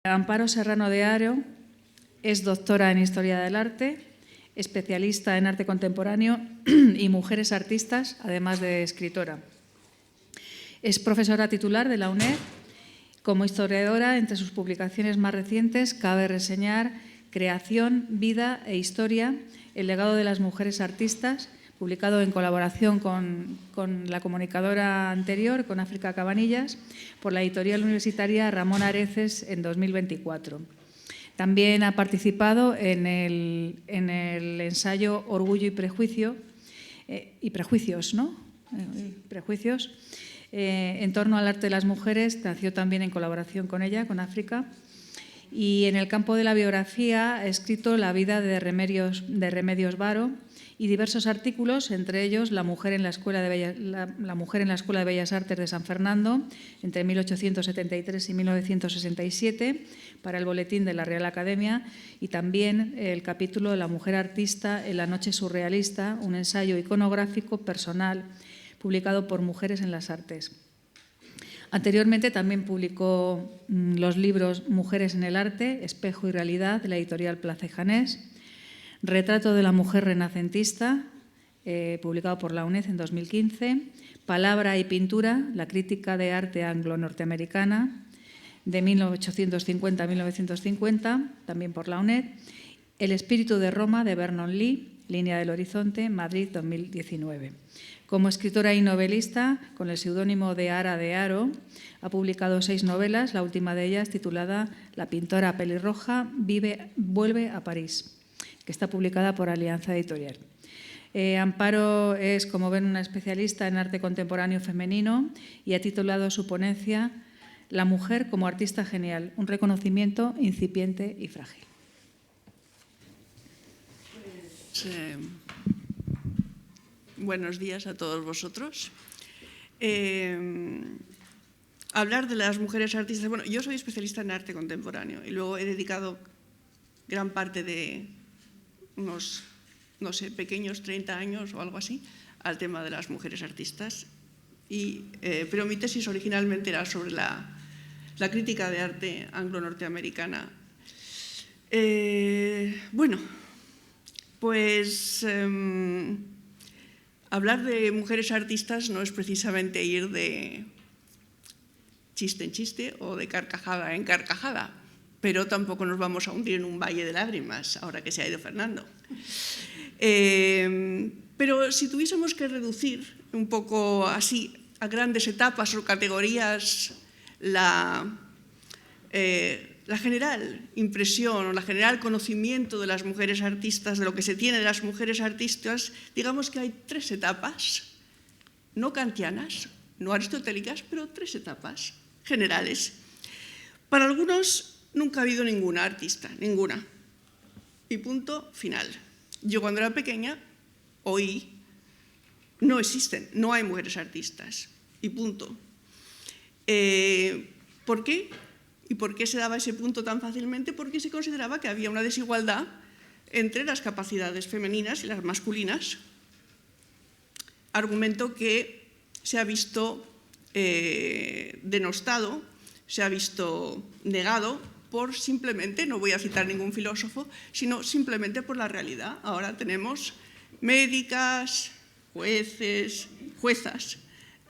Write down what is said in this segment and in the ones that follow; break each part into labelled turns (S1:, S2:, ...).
S1: Amparo Serrano de Haro es doctora en Historia del Arte, especialista en arte contemporáneo y mujeres artistas, además de escritora. Es profesora titular de la UNED. Como historiadora, entre sus publicaciones más recientes cabe reseñar Creación, Vida e Historia, el legado de las mujeres artistas, publicado en colaboración con la comunicadora anterior, con África Cabanillas, por la editorial universitaria Ramón Areces en 2024. También ha participado en el ensayo Orgullo y Prejuicio, Prejuicios, ¿no? Prejuicios, en torno al arte de las mujeres. Nació también en colaboración con ella, con África. Y en el campo de la biografía ha escrito La vida de Remedios Varo y diversos artículos, entre ellos La mujer en la Escuela de Bellas Artes de San Fernando, entre 1873 y 1967, para el Boletín de la Real Academia, y también el capítulo La mujer artista en la noche surrealista, un ensayo iconográfico personal publicado por Mujeres en las Artes. Anteriormente también publicó los libros Mujeres en el arte, Espejo y realidad, de la editorial Plaza y Janés, Retrato de la mujer renacentista, publicado por la UNED en 2015, Palabra y pintura, la crítica de arte anglo-norteamericana, de 1850 a 1950, también por la UNED, El espíritu de Roma, de Vernon Lee, Línea del Horizonte, Madrid 2019. Como escritora y novelista, con el seudónimo de Ara de Haro, ha publicado 6 novelas, la última de ellas titulada La pintora pelirroja vuelve a París, que está publicada por Alianza Editorial. Amparo es, como ven, una especialista en arte contemporáneo femenino y ha titulado su ponencia La mujer como artista genial, un reconocimiento incipiente y frágil.
S2: Buenos días a todos vosotros. Hablar de las mujeres artistas. Bueno, yo soy especialista en arte contemporáneo y luego he dedicado gran parte de unos, no sé, pequeños 30 años o algo así al tema de las mujeres artistas. Pero mi tesis originalmente era sobre la crítica de arte anglo-norteamericana. Bueno, pues hablar de mujeres artistas no es precisamente ir de chiste en chiste o de carcajada en carcajada, pero tampoco nos vamos a hundir en un valle de lágrimas, ahora que se ha ido Fernando. Pero si tuviésemos que reducir un poco así a grandes etapas o categorías la general impresión o la general conocimiento de las mujeres artistas, de lo que se tiene de las mujeres artistas, digamos que hay 3 etapas, no kantianas, no aristotélicas, pero 3 etapas generales. Para algunos nunca ha habido ninguna artista, ninguna. Y punto final. Yo cuando era pequeña oí, no existen, no hay mujeres artistas. Y punto. ¿Por qué? ¿Y por qué se daba ese punto tan fácilmente? Porque se consideraba que había una desigualdad entre las capacidades femeninas y las masculinas. Argumento que se ha visto denostado, se ha visto negado por simplemente, no voy a citar ningún filósofo, sino simplemente por la realidad. Ahora tenemos médicas, jueces, juezas,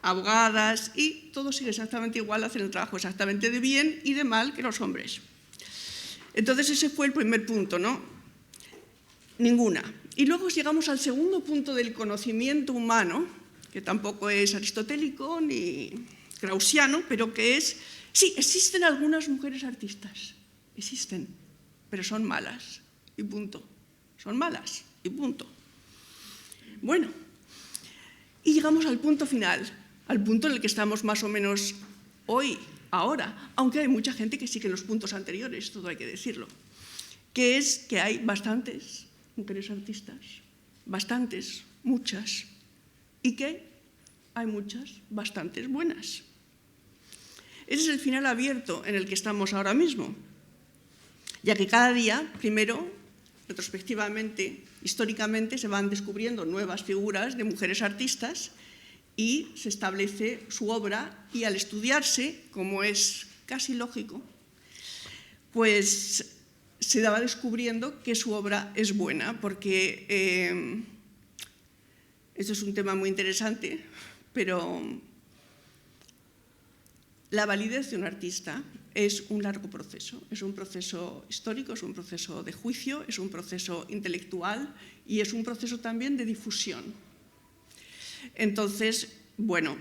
S2: abogadas, y todos sigue exactamente igual, hacen el trabajo exactamente de bien y de mal que los hombres. Entonces ese fue el primer punto, ¿no? Ninguna. Y luego llegamos al segundo punto del conocimiento humano, que tampoco es aristotélico ni kraussiano, pero que es, sí, existen algunas mujeres artistas, existen, pero son malas, y punto. Son malas, y punto. Bueno, y llegamos al punto final, al punto en el que estamos más o menos hoy, ahora, aunque hay mucha gente que sigue los puntos anteriores, todo hay que decirlo, que es que hay bastantes mujeres artistas, bastantes, muchas, y que hay muchas, bastantes buenas. Ese es el final abierto en el que estamos ahora mismo, ya que cada día, primero, retrospectivamente, históricamente, se van descubriendo nuevas figuras de mujeres artistas y se establece su obra, y al estudiarse, como es casi lógico, pues se daba descubriendo que su obra es buena, porque esto es un tema muy interesante, pero la validez de un artista es un largo proceso, es un proceso histórico, es un proceso de juicio, es un proceso intelectual y es un proceso también de difusión. Entonces, bueno,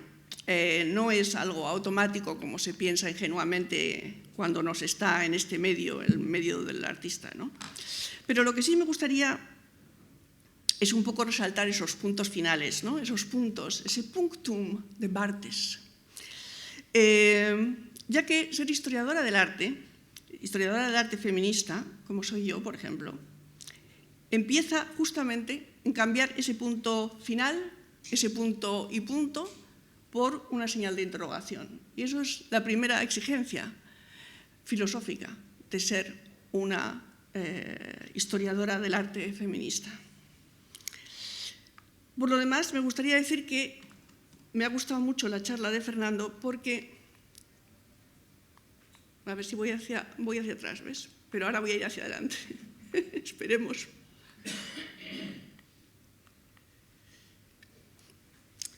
S2: no es algo automático como se piensa ingenuamente cuando nos está en este medio, el medio del artista, ¿no? Pero lo que sí me gustaría es un poco resaltar esos puntos finales, ¿no? Esos puntos, ese punctum de Barthes. Ya que ser historiadora del arte feminista, como soy yo, por ejemplo, empieza justamente en cambiar ese punto final, ese punto y punto, por una señal de interrogación. Y eso es la primera exigencia filosófica de ser una historiadora del arte feminista. Por lo demás, me gustaría decir que me ha gustado mucho la charla de Fernando porque, a ver si voy hacia atrás, ¿ves? Pero ahora voy a ir hacia adelante. Esperemos.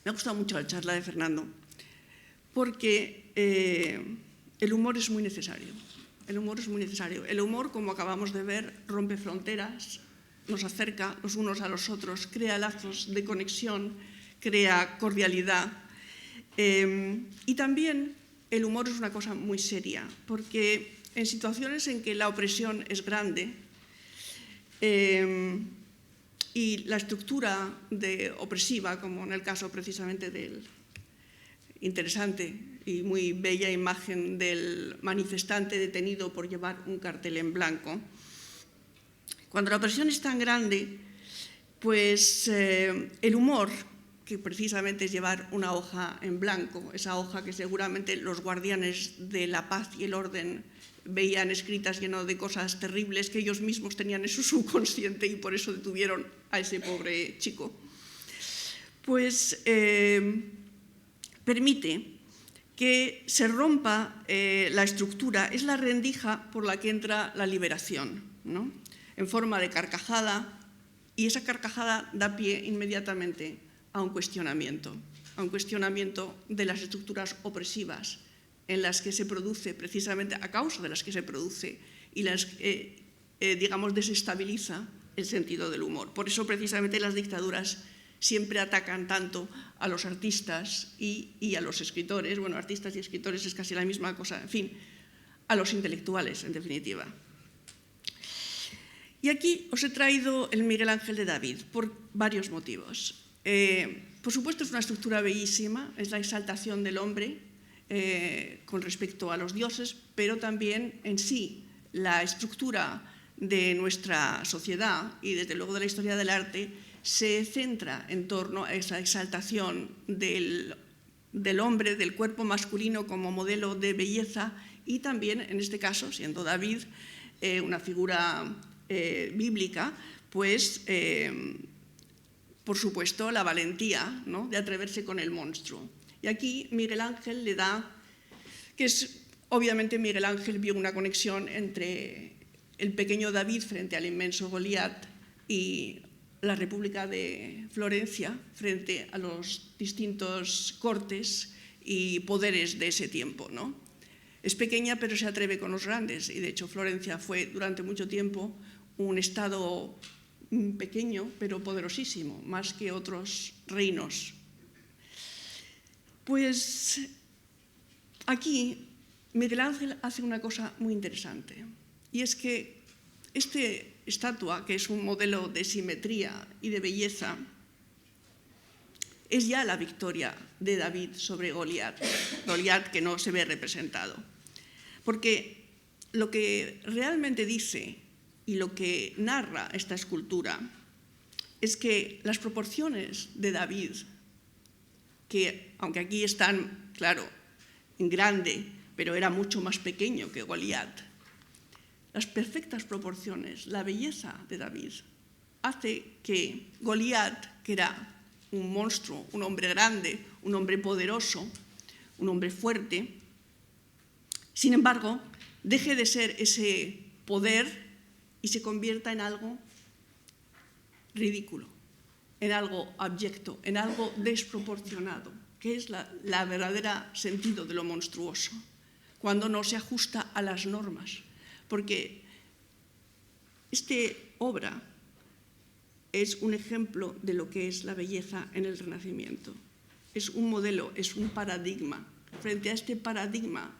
S2: Me ha gustado mucho la charla de Fernando porque el humor es muy necesario. El humor es muy necesario. El humor, como acabamos de ver, rompe fronteras, nos acerca los unos a los otros, crea lazos de conexión, crea cordialidad. Y también el humor es una cosa muy seria, porque en situaciones en que la opresión es grande y la estructura opresiva, como en el caso precisamente del interesante y muy bella imagen del manifestante detenido por llevar un cartel en blanco, cuando la opresión es tan grande, pues el humor, que precisamente es llevar una hoja en blanco, esa hoja que seguramente los guardianes de la paz y el orden veían escritas lleno de cosas terribles que ellos mismos tenían en su subconsciente y por eso detuvieron a ese pobre chico, pues permite que se rompa la estructura, es la rendija por la que entra la liberación, ¿no? En forma de carcajada, y esa carcajada da pie inmediatamente a un cuestionamiento de las estructuras opresivas en las que se produce, precisamente a causa de las que se produce y las que, digamos, desestabiliza el sentido del humor. Por eso, precisamente, las dictaduras siempre atacan tanto a los artistas y a los escritores. Bueno, artistas y escritores es casi la misma cosa, en fin, a los intelectuales, en definitiva. Y aquí os he traído el Miguel Ángel de David por varios motivos. Por supuesto, es una estructura bellísima, es la exaltación del hombre con respecto a los dioses, pero también en sí la estructura de nuestra sociedad y desde luego de la historia del arte se centra en torno a esa exaltación del hombre, del cuerpo masculino como modelo de belleza y también, en este caso, siendo David una figura bíblica, pues por supuesto la valentía, ¿no?, de atreverse con el monstruo. Y aquí Miguel Ángel le da, que es obviamente Miguel Ángel vio una conexión entre el pequeño David frente al inmenso Goliat y la República de Florencia frente a los distintos cortes y poderes de ese tiempo, ¿no? Es pequeña pero se atreve con los grandes y de hecho Florencia fue durante mucho tiempo un estado pequeño pero poderosísimo, más que otros reinos. Pues aquí Miguel Ángel hace una cosa muy interesante y es que esta estatua, que es un modelo de simetría y de belleza, es ya la victoria de David sobre Goliat, Goliat que no se ve representado. Porque lo que realmente dice y lo que narra esta escultura es que las proporciones de David, que aunque aquí están, claro, en grande, pero era mucho más pequeño que Goliat, las perfectas proporciones, la belleza de David, hace que Goliat, que era un monstruo, un hombre grande, un hombre poderoso, un hombre fuerte, sin embargo, deje de ser ese poder y se convierta en algo ridículo, en algo abyecto, en algo desproporcionado, que es la verdadera sentido de lo monstruoso, cuando no se ajusta a las normas. Porque esta obra es un ejemplo de lo que es la belleza en el Renacimiento. Es un modelo, es un paradigma. Frente a este paradigma,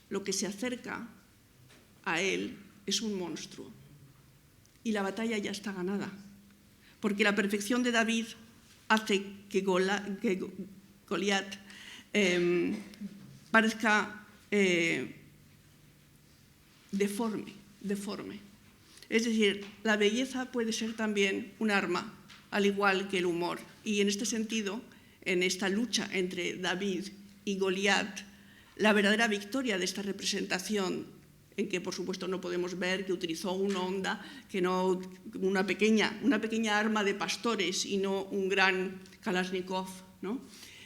S2: lo que se acerca a él es un monstruo. Y la batalla ya está ganada, porque la perfección de David hace que Goliat parezca deforme. Es decir, la belleza puede ser también un arma, al igual que el humor. Y en este sentido, en esta lucha entre David y Goliat, la verdadera victoria de esta representación, en que por supuesto no podemos ver que utilizó una onda, que no una pequeña arma de pastores y no un gran Kalashnikov, ¿no?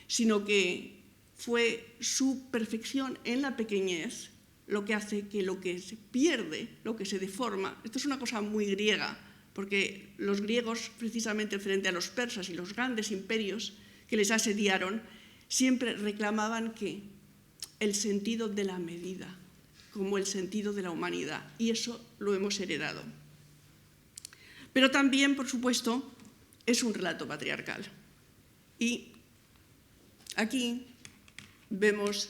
S2: Sino que fue su perfección en la pequeñez lo que hace que lo que se pierde, lo que se deforma. Esto es una cosa muy griega, porque los griegos, precisamente frente a los persas y los grandes imperios que les asediaron, siempre reclamaban que el sentido de la medida, como el sentido de la humanidad, y eso lo hemos heredado. Pero también, por supuesto, es un relato patriarcal. Y aquí vemos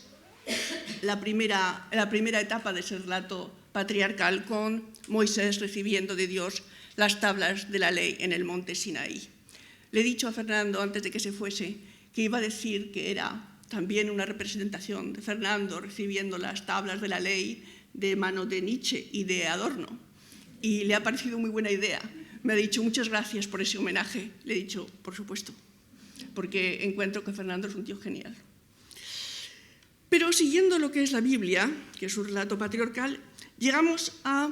S2: la primera etapa de ese relato patriarcal con Moisés recibiendo de Dios las tablas de la ley en el monte Sinaí. Le he dicho a Fernando, antes de que se fuese, que iba a decir que era también una representación de Fernando recibiendo las tablas de la ley de mano de Nietzsche y de Adorno. Y le ha parecido muy buena idea. Me ha dicho, muchas gracias por ese homenaje. Le he dicho, por supuesto, porque encuentro que Fernando es un tío genial. Pero siguiendo lo que es la Biblia, que es un relato patriarcal, llegamos a...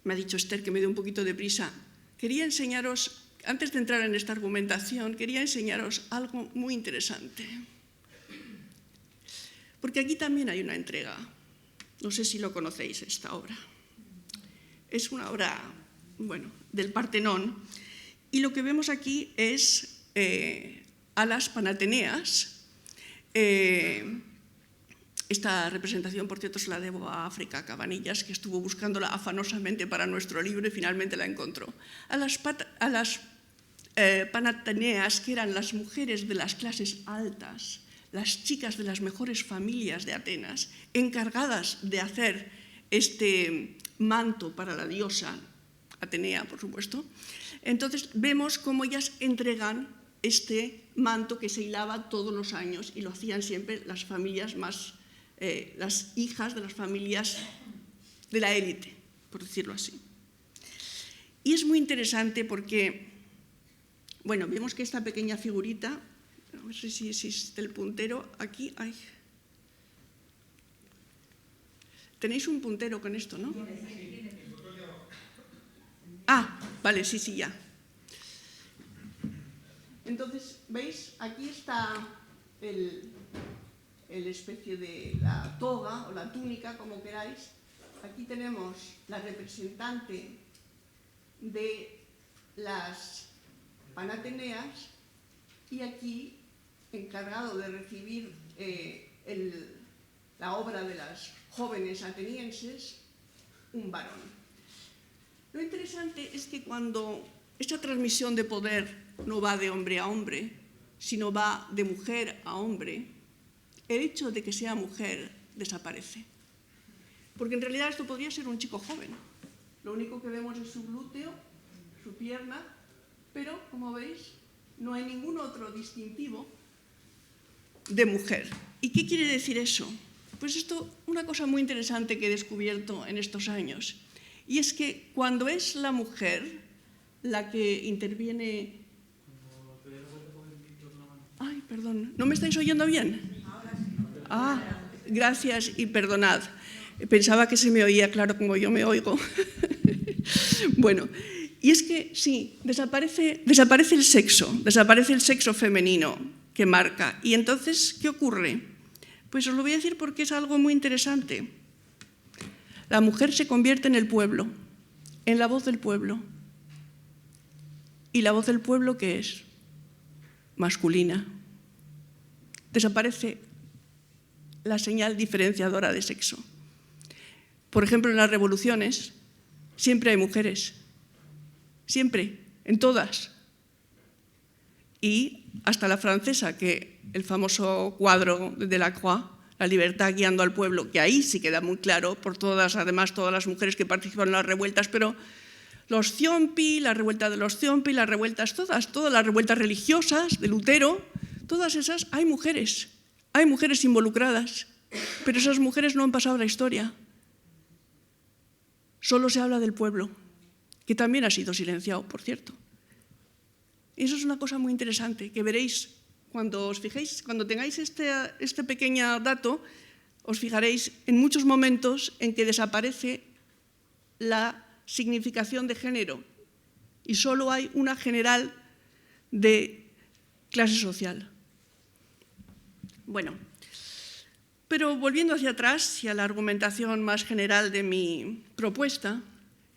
S2: Me ha dicho Esther que me dé un poquito de prisa. Quería enseñaros, antes de entrar en esta argumentación, quería enseñaros algo muy interesante. Porque aquí también hay una entrega. No sé si lo conocéis, esta obra. Es una obra, bueno, del Partenón. Y lo que vemos aquí es a las Panateneas. Esta representación, por cierto, se la debo a África Cabanillas, que estuvo buscándola afanosamente para nuestro libro y finalmente la encontró. A las Panateneas, que eran las mujeres de las clases altas, las chicas de las mejores familias de Atenas, encargadas de hacer este manto para la diosa Atenea, por supuesto. Entonces vemos cómo ellas entregan este manto que se hilaba todos los años y lo hacían siempre las familias más, las hijas de las familias de la élite, por decirlo así. Y es muy interesante porque, bueno, vemos que esta pequeña figurita, no sé si existe el puntero, aquí hay. Tenéis un puntero con esto, ¿no? Ah, vale, sí, ya. Entonces, ¿veis? Aquí está el especie de la toga o la túnica, como queráis. Aquí tenemos la representante de las Panateneas y aquí, encargado de recibir la obra de las jóvenes atenienses, un varón. Lo interesante es que cuando esta transmisión de poder no va de hombre a hombre, sino va de mujer a hombre, el hecho de que sea mujer desaparece. Porque en realidad esto podría ser un chico joven. Lo único que vemos es su glúteo, su pierna, pero, como veis, no hay ningún otro distintivo de mujer. ¿Y qué quiere decir eso? Pues esto, una cosa muy interesante que he descubierto en estos años, y es que cuando es la mujer la que interviene... Ay, perdón, ¿no me estáis oyendo bien? Ah, gracias y perdonad. Pensaba que se me oía claro como yo me oigo. Bueno, y es que sí, desaparece el sexo femenino que marca. Y entonces, ¿qué ocurre? Pues os lo voy a decir porque es algo muy interesante. La mujer se convierte en el pueblo, en la voz del pueblo. ¿Y la voz del pueblo qué es? Masculina. Desaparece la señal diferenciadora de sexo. Por ejemplo, en las revoluciones siempre hay mujeres, siempre, en todas. Y hasta la francesa, que el famoso cuadro de Delacroix, La libertad guiando al pueblo, que ahí sí queda muy claro por todas, además todas las mujeres que participan en las revueltas, pero los Ciompi, la revuelta de los Ciompi, las revueltas todas las revueltas religiosas de Lutero, todas esas hay mujeres involucradas, pero esas mujeres no han pasado a la historia. Solo se habla del pueblo, que también ha sido silenciado, por cierto. Eso es una cosa muy interesante, que veréis cuando os fijéis, cuando tengáis este pequeño dato, os fijaréis en muchos momentos en que desaparece la significación de género y solo hay una general de clase social. Bueno, pero volviendo hacia atrás y a la argumentación más general de mi propuesta,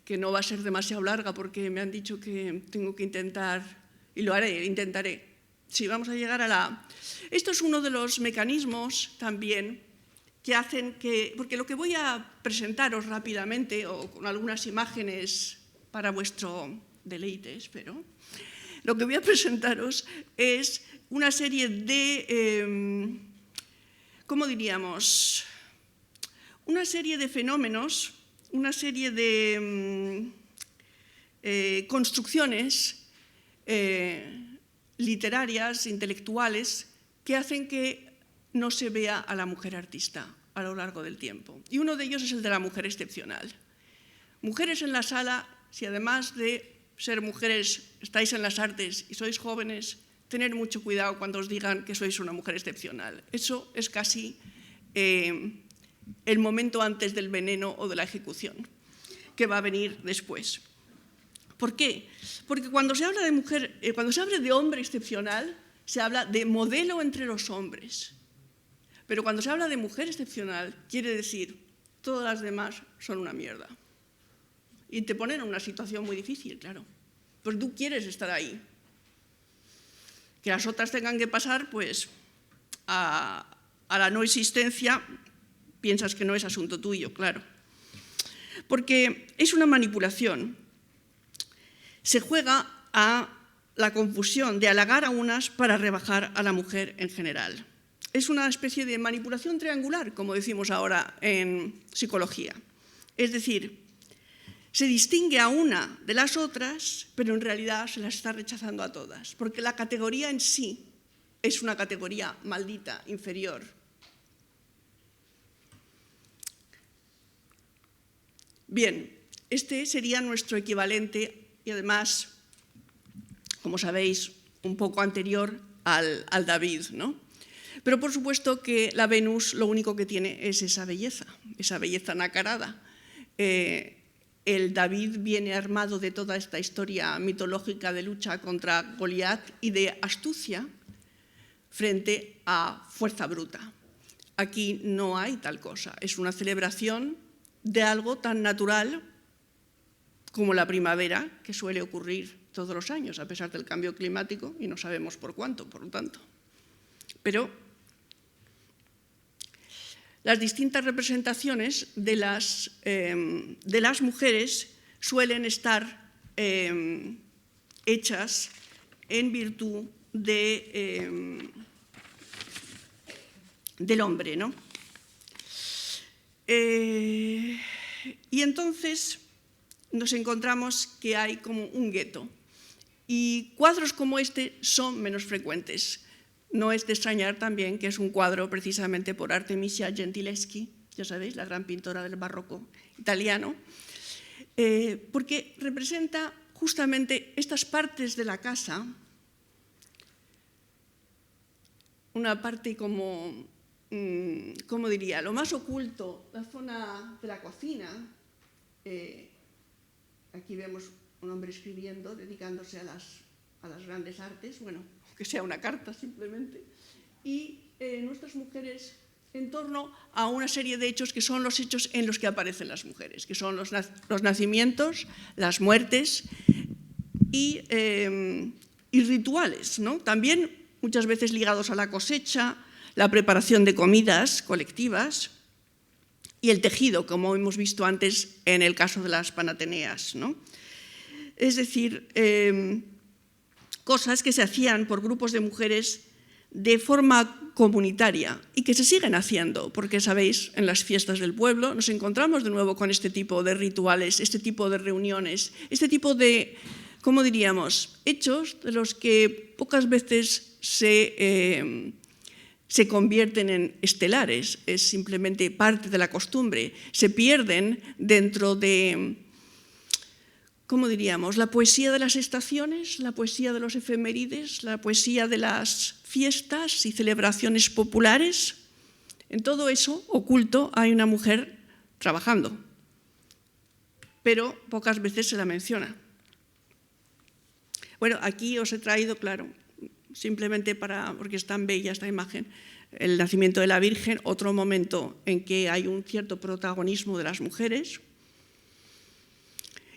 S2: que no va a ser demasiado larga porque me han dicho que tengo que intentar, y lo haré, intentaré. Sí, vamos a llegar a la... Esto es uno de los mecanismos también que hacen que... Porque lo que voy a presentaros rápidamente, o con algunas imágenes para vuestro deleite, espero, lo que voy a presentaros es una serie de... ¿cómo diríamos? Una serie de fenómenos, una serie de construcciones literarias, intelectuales, que hacen que no se vea a la mujer artista a lo largo del tiempo. Y uno de ellos es el de la mujer excepcional. Mujeres en la sala, si además de ser mujeres estáis en las artes y sois jóvenes, tener mucho cuidado cuando os digan que sois una mujer excepcional. Eso es casi el momento antes del veneno o de la ejecución, que va a venir después. ¿Por qué? Porque cuando se habla de mujer, cuando se habla de hombre excepcional, se habla de modelo entre los hombres. Pero cuando se habla de mujer excepcional, quiere decir todas las demás son una mierda. Y te ponen en una situación muy difícil, claro. Pues tú quieres estar ahí. Que las otras tengan que pasar, pues, a la no existencia, piensas que no es asunto tuyo, claro. Porque es una manipulación. Se juega a la confusión de halagar a unas para rebajar a la mujer en general. Es una especie de manipulación triangular, como decimos ahora en psicología. Es decir, se distingue a una de las otras, pero en realidad se las está rechazando a todas, porque la categoría en sí es una categoría maldita, inferior. Bien, este sería nuestro equivalente y además, como sabéis, un poco anterior al David, ¿no? Pero por supuesto que la Venus lo único que tiene es esa belleza nacarada. El David viene armado de toda esta historia mitológica de lucha contra Goliat y de astucia frente a fuerza bruta. Aquí no hay tal cosa, es una celebración de algo tan natural como la primavera, que suele ocurrir todos los años, a pesar del cambio climático, y no sabemos por cuánto, por lo tanto. Pero las distintas representaciones de las mujeres suelen estar hechas en virtud del hombre, ¿no? Y entonces nos encontramos que hay como un gueto. Y cuadros como este son menos frecuentes. No es de extrañar también que es un cuadro precisamente por Artemisia Gentileschi, ya sabéis, la gran pintora del barroco italiano, porque representa justamente estas partes de la casa, una parte como, ¿cómo diría?, lo más oculto, la zona de la cocina. Aquí vemos un hombre escribiendo, dedicándose a las grandes artes, bueno, que sea una carta simplemente, y nuestras mujeres en torno a una serie de hechos que son los hechos en los que aparecen las mujeres, que son los nacimientos, las muertes y rituales, ¿no? También muchas veces ligados a la cosecha, la preparación de comidas colectivas y el tejido, como hemos visto antes en el caso de las panateneas, ¿no? Es decir, cosas que se hacían por grupos de mujeres de forma comunitaria y que se siguen haciendo, porque sabéis, en las fiestas del pueblo nos encontramos de nuevo con este tipo de rituales, este tipo de reuniones, este tipo de, ¿cómo diríamos?, hechos de los que pocas veces se convierten en estelares, es simplemente parte de la costumbre, se pierden dentro de, ¿cómo diríamos?, la poesía de las estaciones, la poesía de los efemérides, la poesía de las fiestas y celebraciones populares. En todo eso, oculto, hay una mujer trabajando, pero pocas veces se la menciona. Bueno, aquí os he traído, claro, simplemente porque es tan bella esta imagen, el nacimiento de la Virgen, otro momento en que hay un cierto protagonismo de las mujeres.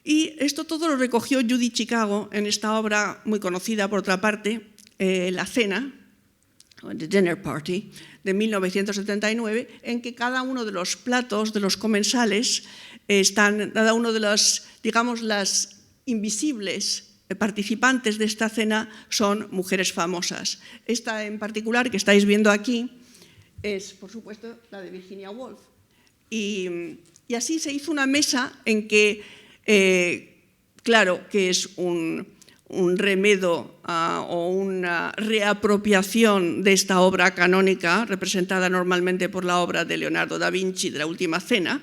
S2: Y esto todo lo recogió Judy Chicago en esta obra muy conocida, por otra parte, La Cena, The Dinner Party, de 1979, en que cada uno de los platos, de los comensales, cada uno de los, digamos, las invisibles participantes de esta cena son mujeres famosas. Esta en particular que estáis viendo aquí es, por supuesto, la de Virginia Woolf. Y así se hizo una mesa en que, claro, que es un remedo o una reapropiación de esta obra canónica, representada normalmente por la obra de Leonardo da Vinci, de la Última Cena,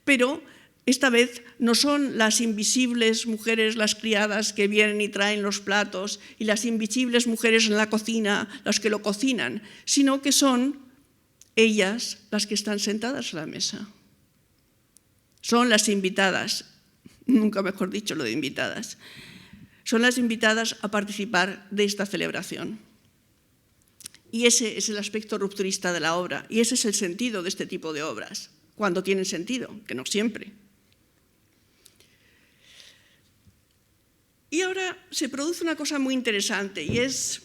S2: pero esta vez no son las invisibles mujeres, las criadas que vienen y traen los platos, y las invisibles mujeres en la cocina, las que lo cocinan, sino que son ellas las que están sentadas a la mesa. Son las invitadas, nunca mejor dicho lo de invitadas, son las invitadas a participar de esta celebración. Y ese es el aspecto rupturista de la obra, y ese es el sentido de este tipo de obras, cuando tienen sentido, que no siempre. Y ahora se produce una cosa muy interesante, y es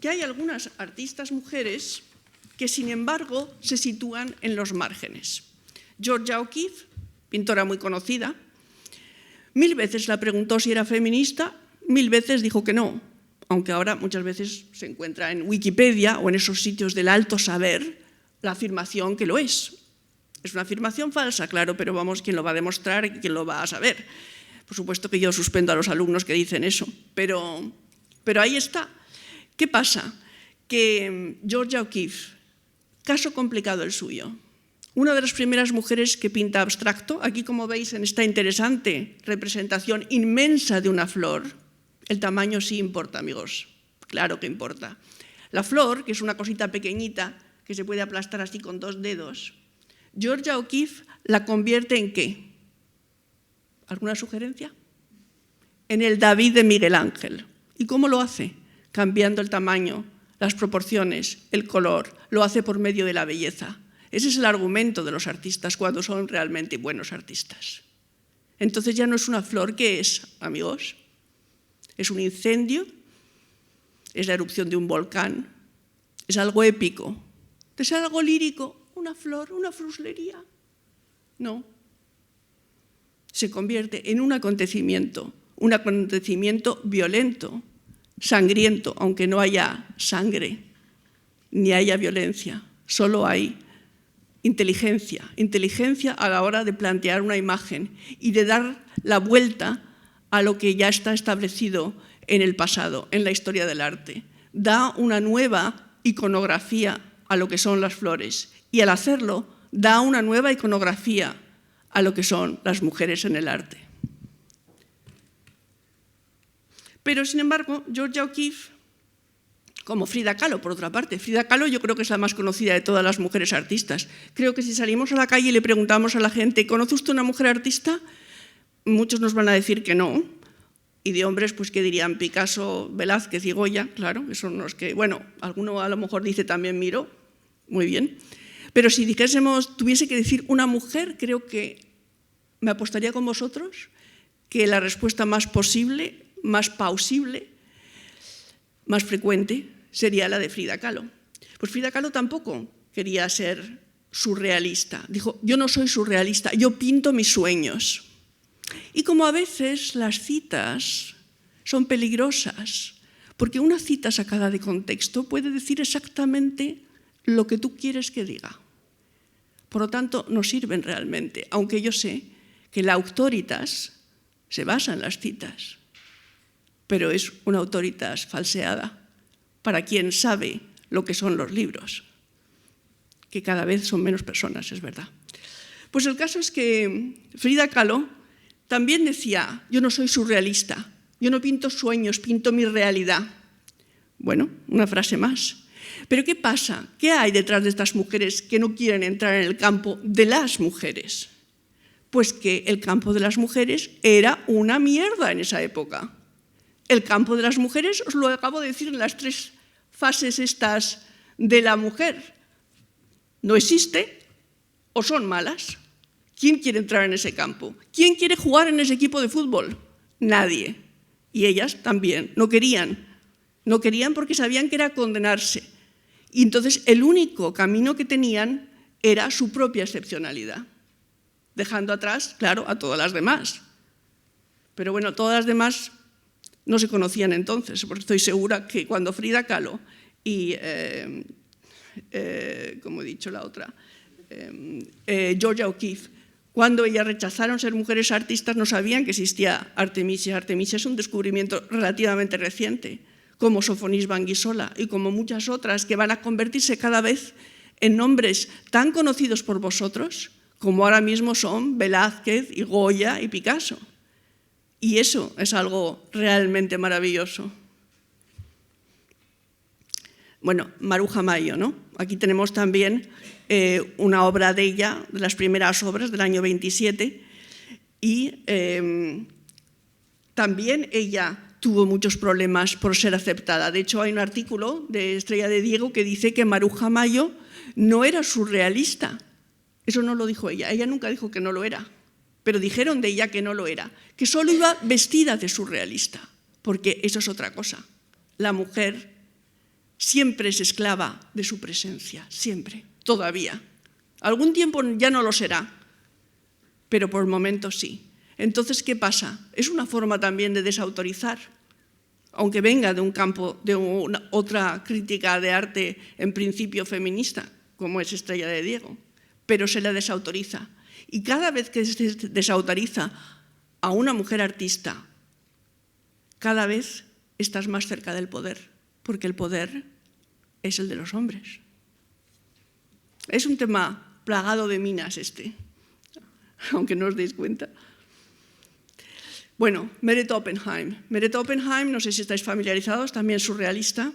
S2: que hay algunas artistas mujeres que, sin embargo, se sitúan en los márgenes. Georgia O'Keeffe, pintora muy conocida, 1000 veces la preguntó si era feminista, 1000 veces dijo que no, aunque ahora muchas veces se encuentra en Wikipedia o en esos sitios del alto saber la afirmación que lo es. Es una afirmación falsa, claro, pero vamos, ¿quién lo va a demostrar y quién lo va a saber? Por supuesto que yo suspendo a los alumnos que dicen eso, pero ahí está. ¿Qué pasa? Que Georgia O'Keeffe, caso complicado el suyo, una de las primeras mujeres que pinta abstracto, aquí como veis en esta interesante representación inmensa de una flor, el tamaño sí importa, amigos, claro que importa. La flor, que es una cosita pequeñita que se puede aplastar así con 2 dedos, Georgia O'Keeffe la convierte ¿en qué? ¿Alguna sugerencia? En el David de Miguel Ángel. ¿Y cómo lo hace? Cambiando el tamaño, las proporciones, el color, lo hace por medio de la belleza. Ese es el argumento de los artistas cuando son realmente buenos artistas. Entonces ya no es una flor, ¿qué es, amigos? Es un incendio, es la erupción de un volcán, es algo épico, es algo lírico, una flor, una fruslería. No. Se convierte en un acontecimiento violento, sangriento, aunque no haya sangre, ni haya violencia, solo hay inteligencia a la hora de plantear una imagen y de dar la vuelta a lo que ya está establecido en el pasado, en la historia del arte. Da una nueva iconografía a lo que son las flores y al hacerlo da una nueva iconografía a lo que son las mujeres en el arte. Pero, sin embargo, Georgia O'Keeffe, como Frida Kahlo, por otra parte. Frida Kahlo yo creo que es la más conocida de todas las mujeres artistas. Creo que si salimos a la calle y le preguntamos a la gente, ¿conoce usted una mujer artista? Muchos nos van a decir que no. Y de hombres, pues, ¿qué dirían? Picasso, Velázquez y Goya, claro, que son los que, bueno, alguno a lo mejor dice también Miró, muy bien. Pero si tuviese que decir una mujer, creo que me apostaría con vosotros que la respuesta más posible, más plausible, más frecuente sería la de Frida Kahlo. Pues Frida Kahlo tampoco quería ser surrealista. Dijo, yo no soy surrealista, yo pinto mis sueños. Y como a veces las citas son peligrosas, porque una cita sacada de contexto puede decir exactamente lo que tú quieres que diga. Por lo tanto, no sirven realmente, aunque yo sé que la autoritas se basa en las citas, pero es una autoritas falseada para quien sabe lo que son los libros, que cada vez son menos personas, es verdad. Pues el caso es que Frida Kahlo también decía, yo no soy surrealista, yo no pinto sueños, pinto mi realidad. Bueno, una frase más. Pero ¿qué pasa? ¿Qué hay detrás de estas mujeres que no quieren entrar en el campo de las mujeres? Pues que el campo de las mujeres era una mierda en esa época. El campo de las mujeres, os lo acabo de decir en las 3 fases estas de la mujer. No existe o son malas. ¿Quién quiere entrar en ese campo? ¿Quién quiere jugar en ese equipo de fútbol? Nadie. Y ellas también no querían. No querían porque sabían que era condenarse. Y entonces el único camino que tenían era su propia excepcionalidad, dejando atrás, claro, a todas las demás. Pero bueno, todas las demás no se conocían entonces, porque estoy segura que cuando Frida Kahlo y, como he dicho la otra, Georgia O'Keeffe, cuando ellas rechazaron ser mujeres artistas, no sabían que existía Artemisia. Artemisia es un descubrimiento relativamente reciente, como Sofonis Banguisola y como muchas otras que van a convertirse cada vez en nombres tan conocidos por vosotros como ahora mismo son Velázquez y Goya y Picasso. Y eso es algo realmente maravilloso. Bueno, Maruja Mayo, ¿no? Aquí tenemos también una obra de ella, de las primeras obras del año 27, y también ella tuvo muchos problemas por ser aceptada. De hecho, hay un artículo de Estrella de Diego que dice que Maruja Mayo no era surrealista. Eso no lo dijo ella. Ella nunca dijo que no lo era, pero dijeron de ella que no lo era, que solo iba vestida de surrealista, porque eso es otra cosa. La mujer siempre es esclava de su presencia, siempre, todavía. Algún tiempo ya no lo será, pero por el momento sí. Entonces, ¿qué pasa? Es una forma también de desautorizar, aunque venga de un campo, de otra crítica de arte en principio feminista, como es Estrella de Diego, pero se la desautoriza. Y cada vez que se desautoriza a una mujer artista, cada vez estás más cerca del poder, porque el poder es el de los hombres. Es un tema plagado de minas aunque no os deis cuenta. Bueno, Meret Oppenheim. Meret Oppenheim, no sé si estáis familiarizados, también surrealista.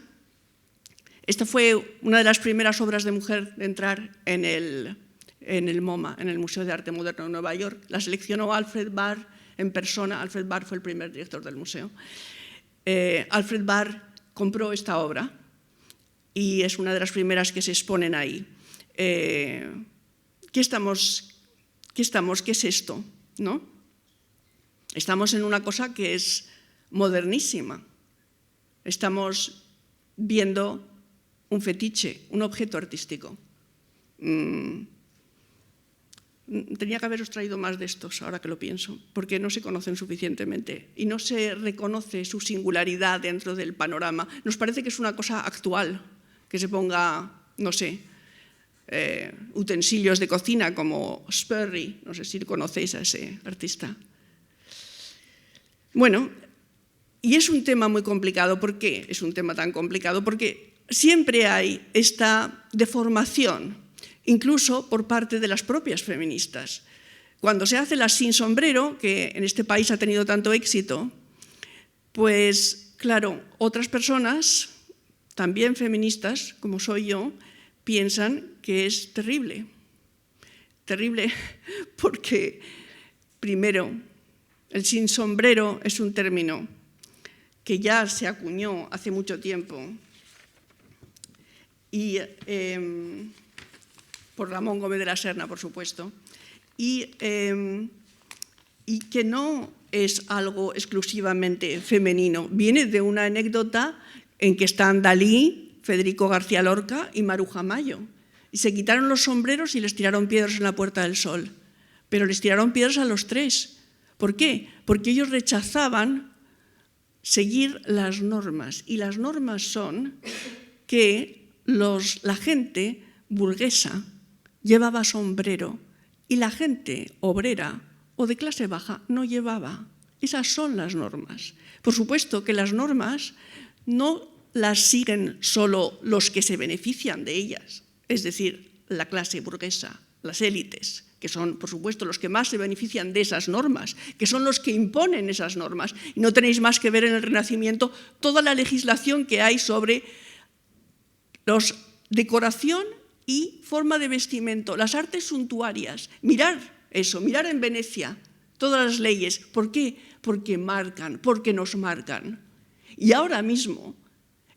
S2: Esta fue una de las primeras obras de mujer de entrar en el MoMA, en el Museo de Arte Moderno de Nueva York. La seleccionó Alfred Barr en persona. Alfred Barr fue el primer director del museo. Alfred Barr compró esta obra y es una de las primeras que se exponen ahí. ¿Qué es esto? ¿No? Estamos en una cosa que es modernísima. Estamos viendo un fetiche, un objeto artístico. Tenía que haberos traído más de estos, ahora que lo pienso, porque no se conocen suficientemente y no se reconoce su singularidad dentro del panorama. Nos parece que es una cosa actual, que se ponga, no sé, utensilios de cocina como Sperry, no sé si conocéis a ese artista. Bueno, y es un tema muy complicado. ¿Por qué es un tema tan complicado? Porque siempre hay esta deformación, incluso por parte de las propias feministas. Cuando se hace la sin sombrero, que en este país ha tenido tanto éxito, pues claro, otras personas, también feministas, como soy yo, piensan que es terrible. Terrible porque, primero, el sin sombrero es un término que ya se acuñó hace mucho tiempo y por Ramón Gómez de la Serna, por supuesto, y que no es algo exclusivamente femenino. Viene de una anécdota en que están Dalí, Federico García Lorca y Maruja Mayo, y se quitaron los sombreros y les tiraron piedras en la Puerta del Sol, pero les tiraron piedras a los tres. ¿Por qué? Porque ellos rechazaban seguir las normas, y las normas son que la gente burguesa llevaba sombrero y la gente obrera o de clase baja no llevaba. Esas son las normas. Por supuesto que las normas no las siguen solo los que se benefician de ellas, es decir, la clase burguesa, las élites, que son, por supuesto, los que más se benefician de esas normas, que son los que imponen esas normas. Y no tenéis más que ver en el Renacimiento toda la legislación que hay sobre decoración y forma de vestimento, las artes suntuarias. Mirar eso, mirar en Venecia todas las leyes. ¿Por qué? Porque marcan, porque nos marcan. Y ahora mismo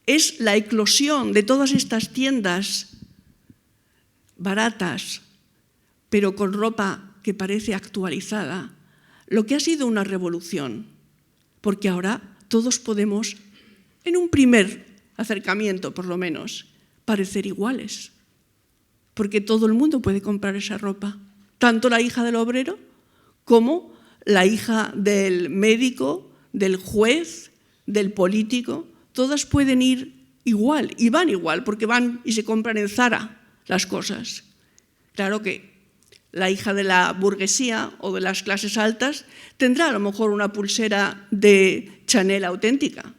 S2: es la eclosión de todas estas tiendas baratas, pero con ropa que parece actualizada, lo que ha sido una revolución, porque ahora todos podemos, en un primer acercamiento por lo menos, parecer iguales, porque todo el mundo puede comprar esa ropa, tanto la hija del obrero como la hija del médico, del juez, del político. Todas pueden ir igual y van igual, porque van y se compran en Zara las cosas. Claro que la hija de la burguesía o de las clases altas tendrá a lo mejor una pulsera de Chanel auténtica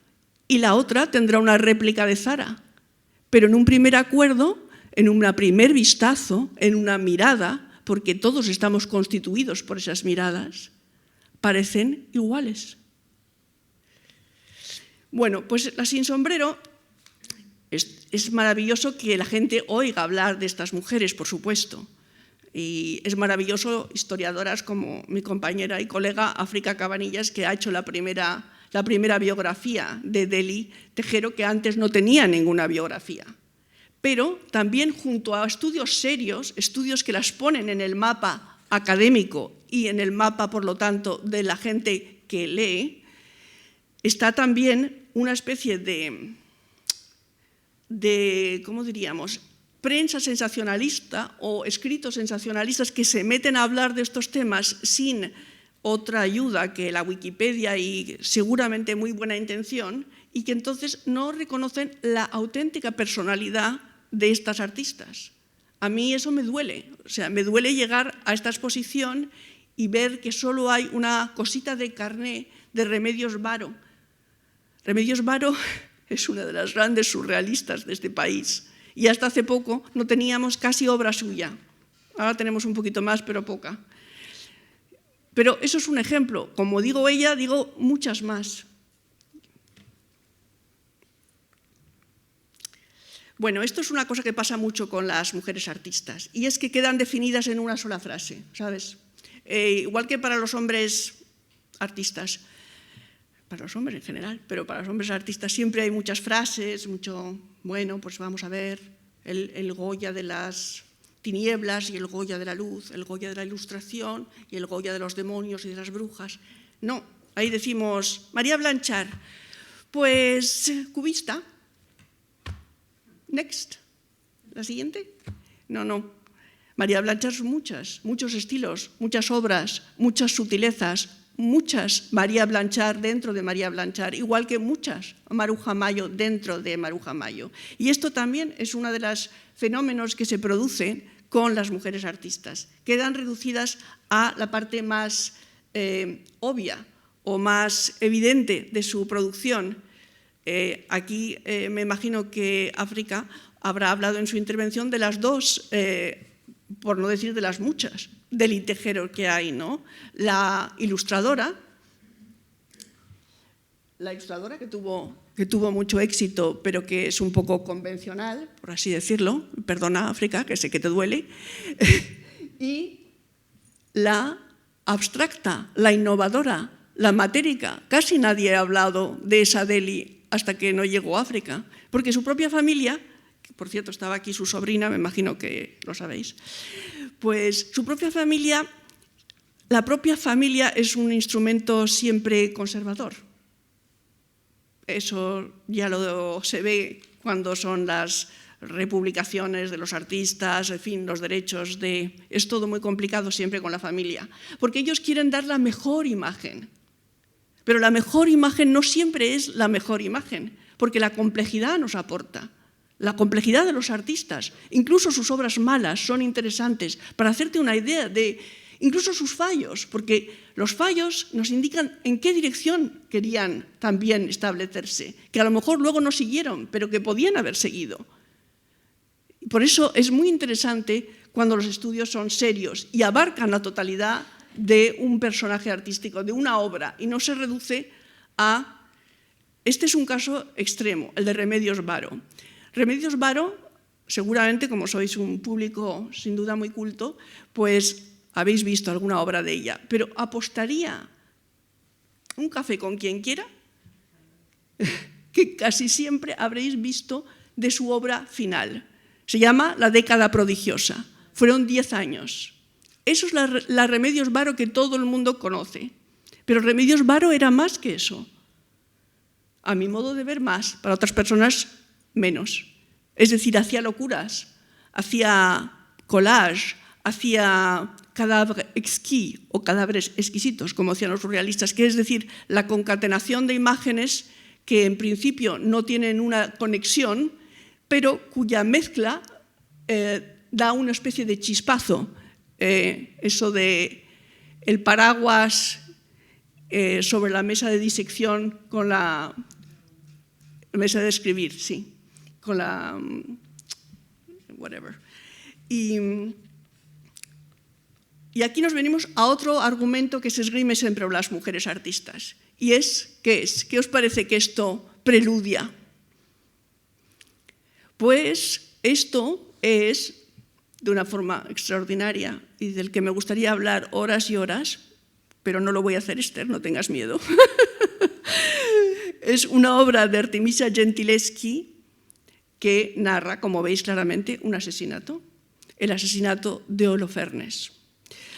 S2: y la otra tendrá una réplica de Zara. Pero en un primer acuerdo, en un primer vistazo, en una mirada, porque todos estamos constituidos por esas miradas, parecen iguales. Bueno, pues la sin sombrero, es maravilloso que la gente oiga hablar de estas mujeres, por supuesto. Y es maravilloso historiadoras como mi compañera y colega África Cabanillas, que ha hecho la primera biografía de Deli Tejero, que antes no tenía ninguna biografía. Pero también junto a estudios serios, estudios que las ponen en el mapa académico y en el mapa, por lo tanto, de la gente que lee, está también una especie de ¿cómo diríamos?, prensa sensacionalista o escritos sensacionalistas que se meten a hablar de estos temas sin otra ayuda que la Wikipedia y seguramente muy buena intención, y que entonces no reconocen la auténtica personalidad de estas artistas. A mí eso me duele, o sea, me duele llegar a esta exposición y ver que solo hay una cosita de carné de Remedios Varo. Remedios Varo es una de las grandes surrealistas de este país y hasta hace poco no teníamos casi obra suya. Ahora tenemos un poquito más, pero poca. Pero eso es un ejemplo. Como digo ella, digo muchas más. Bueno, esto es una cosa que pasa mucho con las mujeres artistas, y es que quedan definidas en una sola frase, ¿sabes? Igual que para los hombres artistas, para los hombres en general, pero para los hombres artistas siempre hay muchas frases, bueno, pues vamos a ver, el Goya de las tinieblas y el Goya de la luz, el Goya de la ilustración y el Goya de los demonios y de las brujas. No, ahí decimos, María Blanchard, pues cubista. Next. ¿La siguiente? No. María Blanchard son muchos estilos, muchas obras, muchas sutilezas, muchas María Blanchard dentro de María Blanchard, igual que muchas Maruja Mayo dentro de Maruja Mayo. Y esto también es uno de los fenómenos que se producen con las mujeres artistas. Quedan reducidas a la parte más obvia o más evidente de su producción. Aquí me imagino que África habrá hablado en su intervención de las dos, por no decir de las muchas, Deli Tejero que hay, ¿no? La ilustradora que tuvo mucho éxito, pero que es un poco convencional, por así decirlo, perdona África, que sé que te duele, y la abstracta, la innovadora, la matérica. Casi nadie ha hablado de esa Deli hasta que no llegó a África, porque su propia familia, por cierto, estaba aquí su sobrina, me imagino que lo sabéis, pues su propia familia, la propia familia es un instrumento siempre conservador. Eso ya se ve cuando son las republicaciones de los artistas, en fin, los derechos de... Es todo muy complicado siempre con la familia, porque ellos quieren dar la mejor imagen. Pero la mejor imagen no siempre es la mejor imagen, porque la complejidad nos aporta. La complejidad de los artistas, incluso sus obras malas, son interesantes para hacerte una idea de incluso sus fallos, porque los fallos nos indican en qué dirección querían también establecerse, que a lo mejor luego no siguieron, pero que podían haber seguido. Por eso es muy interesante cuando los estudios son serios y abarcan la totalidad de un personaje artístico, de una obra, y no se reduce a... Este es un caso extremo, el de Remedios Varo. Remedios Varo, seguramente, como sois un público sin duda muy culto, pues habéis visto alguna obra de ella, pero apostaría un café con quien quiera que casi siempre habréis visto de su obra final. Se llama La década prodigiosa. Fueron 10 años. Eso es la Remedios Varo que todo el mundo conoce. Pero Remedios Varo era más que eso. A mi modo de ver, más. Para otras personas, menos. Es decir, hacía locuras, hacía collage, hacía cadavres exquis o cadáveres exquisitos, como hacían los surrealistas, que es decir, la concatenación de imágenes que en principio no tienen una conexión, pero cuya mezcla da una especie de chispazo. Eso de el paraguas sobre la mesa de disección con la mesa de escribir, sí, con la... whatever. Y aquí nos venimos a otro argumento que se esgrime siempre las mujeres artistas. Y es, ¿qué es? ¿Qué os parece que esto preludia? Pues esto es, de una forma extraordinaria y del que me gustaría hablar horas y horas, pero no lo voy a hacer, Esther, no tengas miedo. Es una obra de Artemisia Gentileschi que narra, como veis claramente, un asesinato, el asesinato de Holofernes.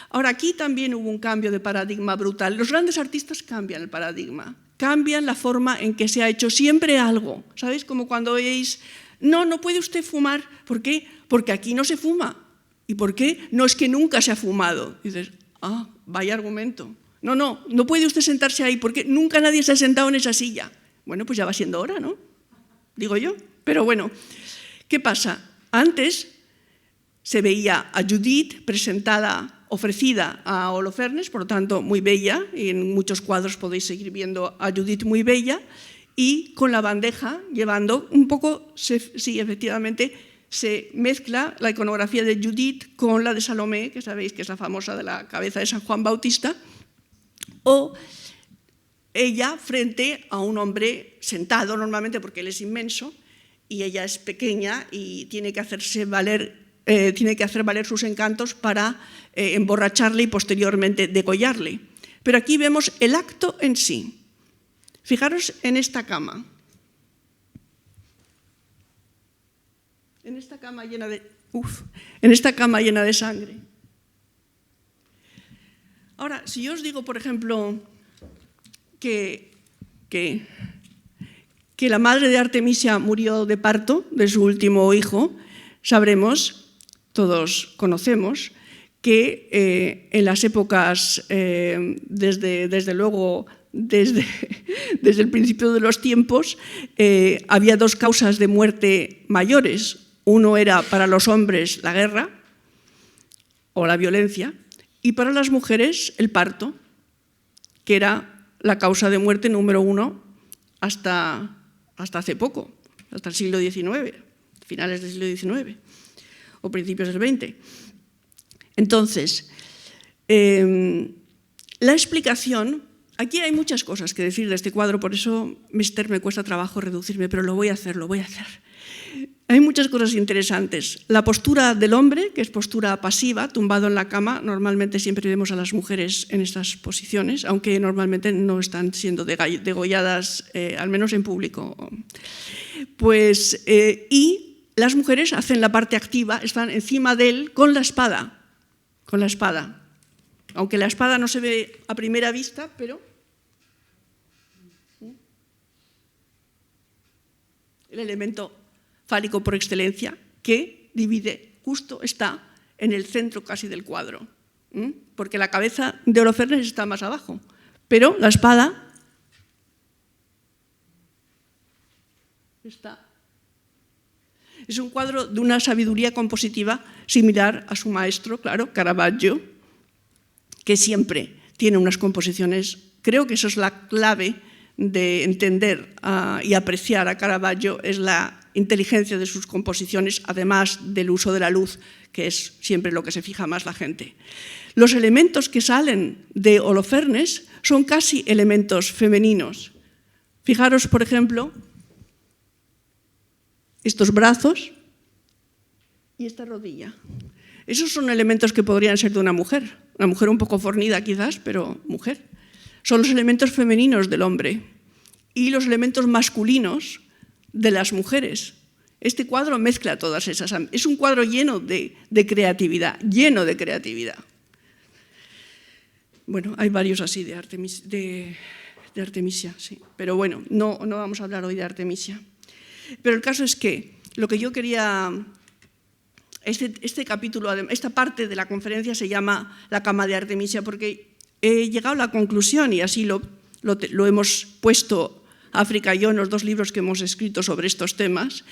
S2: Ahora, aquí también hubo un cambio de paradigma brutal. Los grandes artistas cambian el paradigma, cambian la forma en que se ha hecho siempre algo. ¿Sabéis? Como cuando veis, no puede usted fumar. ¿Por qué? Porque aquí no se fuma. ¿Y por qué? No, es que nunca se ha fumado. Y dices, vaya argumento. No puede usted sentarse ahí porque nunca nadie se ha sentado en esa silla. Bueno, pues ya va siendo hora, ¿no? Digo yo. Pero bueno, ¿qué pasa? Antes se veía a Judith presentada, ofrecida a Holofernes, por lo tanto muy bella, y en muchos cuadros podéis seguir viendo a Judith muy bella, y con la bandeja llevando un poco, sí, efectivamente, se mezcla la iconografía de Judith con la de Salomé, que sabéis que es la famosa de la cabeza de San Juan Bautista, o ella frente a un hombre sentado normalmente porque él es inmenso y ella es pequeña y tiene que hacer valer sus encantos para emborracharle y posteriormente degollarle. Pero aquí vemos el acto en sí. Fijaros en esta cama. En esta cama llena de sangre. Ahora, si yo os digo, por ejemplo, que la madre de Artemisia murió de parto de su último hijo, sabremos, todos conocemos, que en las épocas, desde luego, desde el principio de los tiempos, había dos causas de muerte mayores. Uno era para los hombres la guerra o la violencia, y para las mujeres el parto, que era la causa de muerte número 1 hasta hace poco, hasta el siglo XIX, finales del siglo XIX o principios del XX. Entonces, la explicación, aquí hay muchas cosas que decir de este cuadro, por eso, Esther, me cuesta trabajo reducirme, pero lo voy a hacer. Hay muchas cosas interesantes. La postura del hombre, que es postura pasiva, tumbado en la cama. Normalmente siempre vemos a las mujeres en estas posiciones, aunque normalmente no están siendo degolladas, al menos en público. Pues, y las mujeres hacen la parte activa, están encima de él con la espada. Con la espada. Aunque la espada no se ve a primera vista, pero el elemento fálico por excelencia que divide, justo está en el centro casi del cuadro, porque la cabeza de Holofernes está más abajo, pero la espada está. Es un cuadro de una sabiduría compositiva similar a su maestro, claro, Caravaggio, que siempre tiene unas composiciones. Creo que eso es la clave de entender y apreciar a Caravaggio, es la inteligencia de sus composiciones, además del uso de la luz, que es siempre lo que se fija más la gente. Los elementos que salen de Holofernes son casi elementos femeninos. Fijaros, por ejemplo, estos brazos y esta rodilla. Esos son elementos que podrían ser de una mujer un poco fornida quizás, pero mujer. Son los elementos femeninos del hombre y los elementos masculinos de las mujeres. Este cuadro mezcla todas esas. Es un cuadro lleno de creatividad, lleno de creatividad. Bueno, hay varios así de Artemisia, sí. Pero bueno, no vamos a hablar hoy de Artemisia. Pero el caso es que lo que yo quería, este capítulo, esta parte de la conferencia se llama La cama de Artemisia, porque he llegado a la conclusión, y así lo hemos puesto África y yo en los 2 libros que hemos escrito sobre estos temas,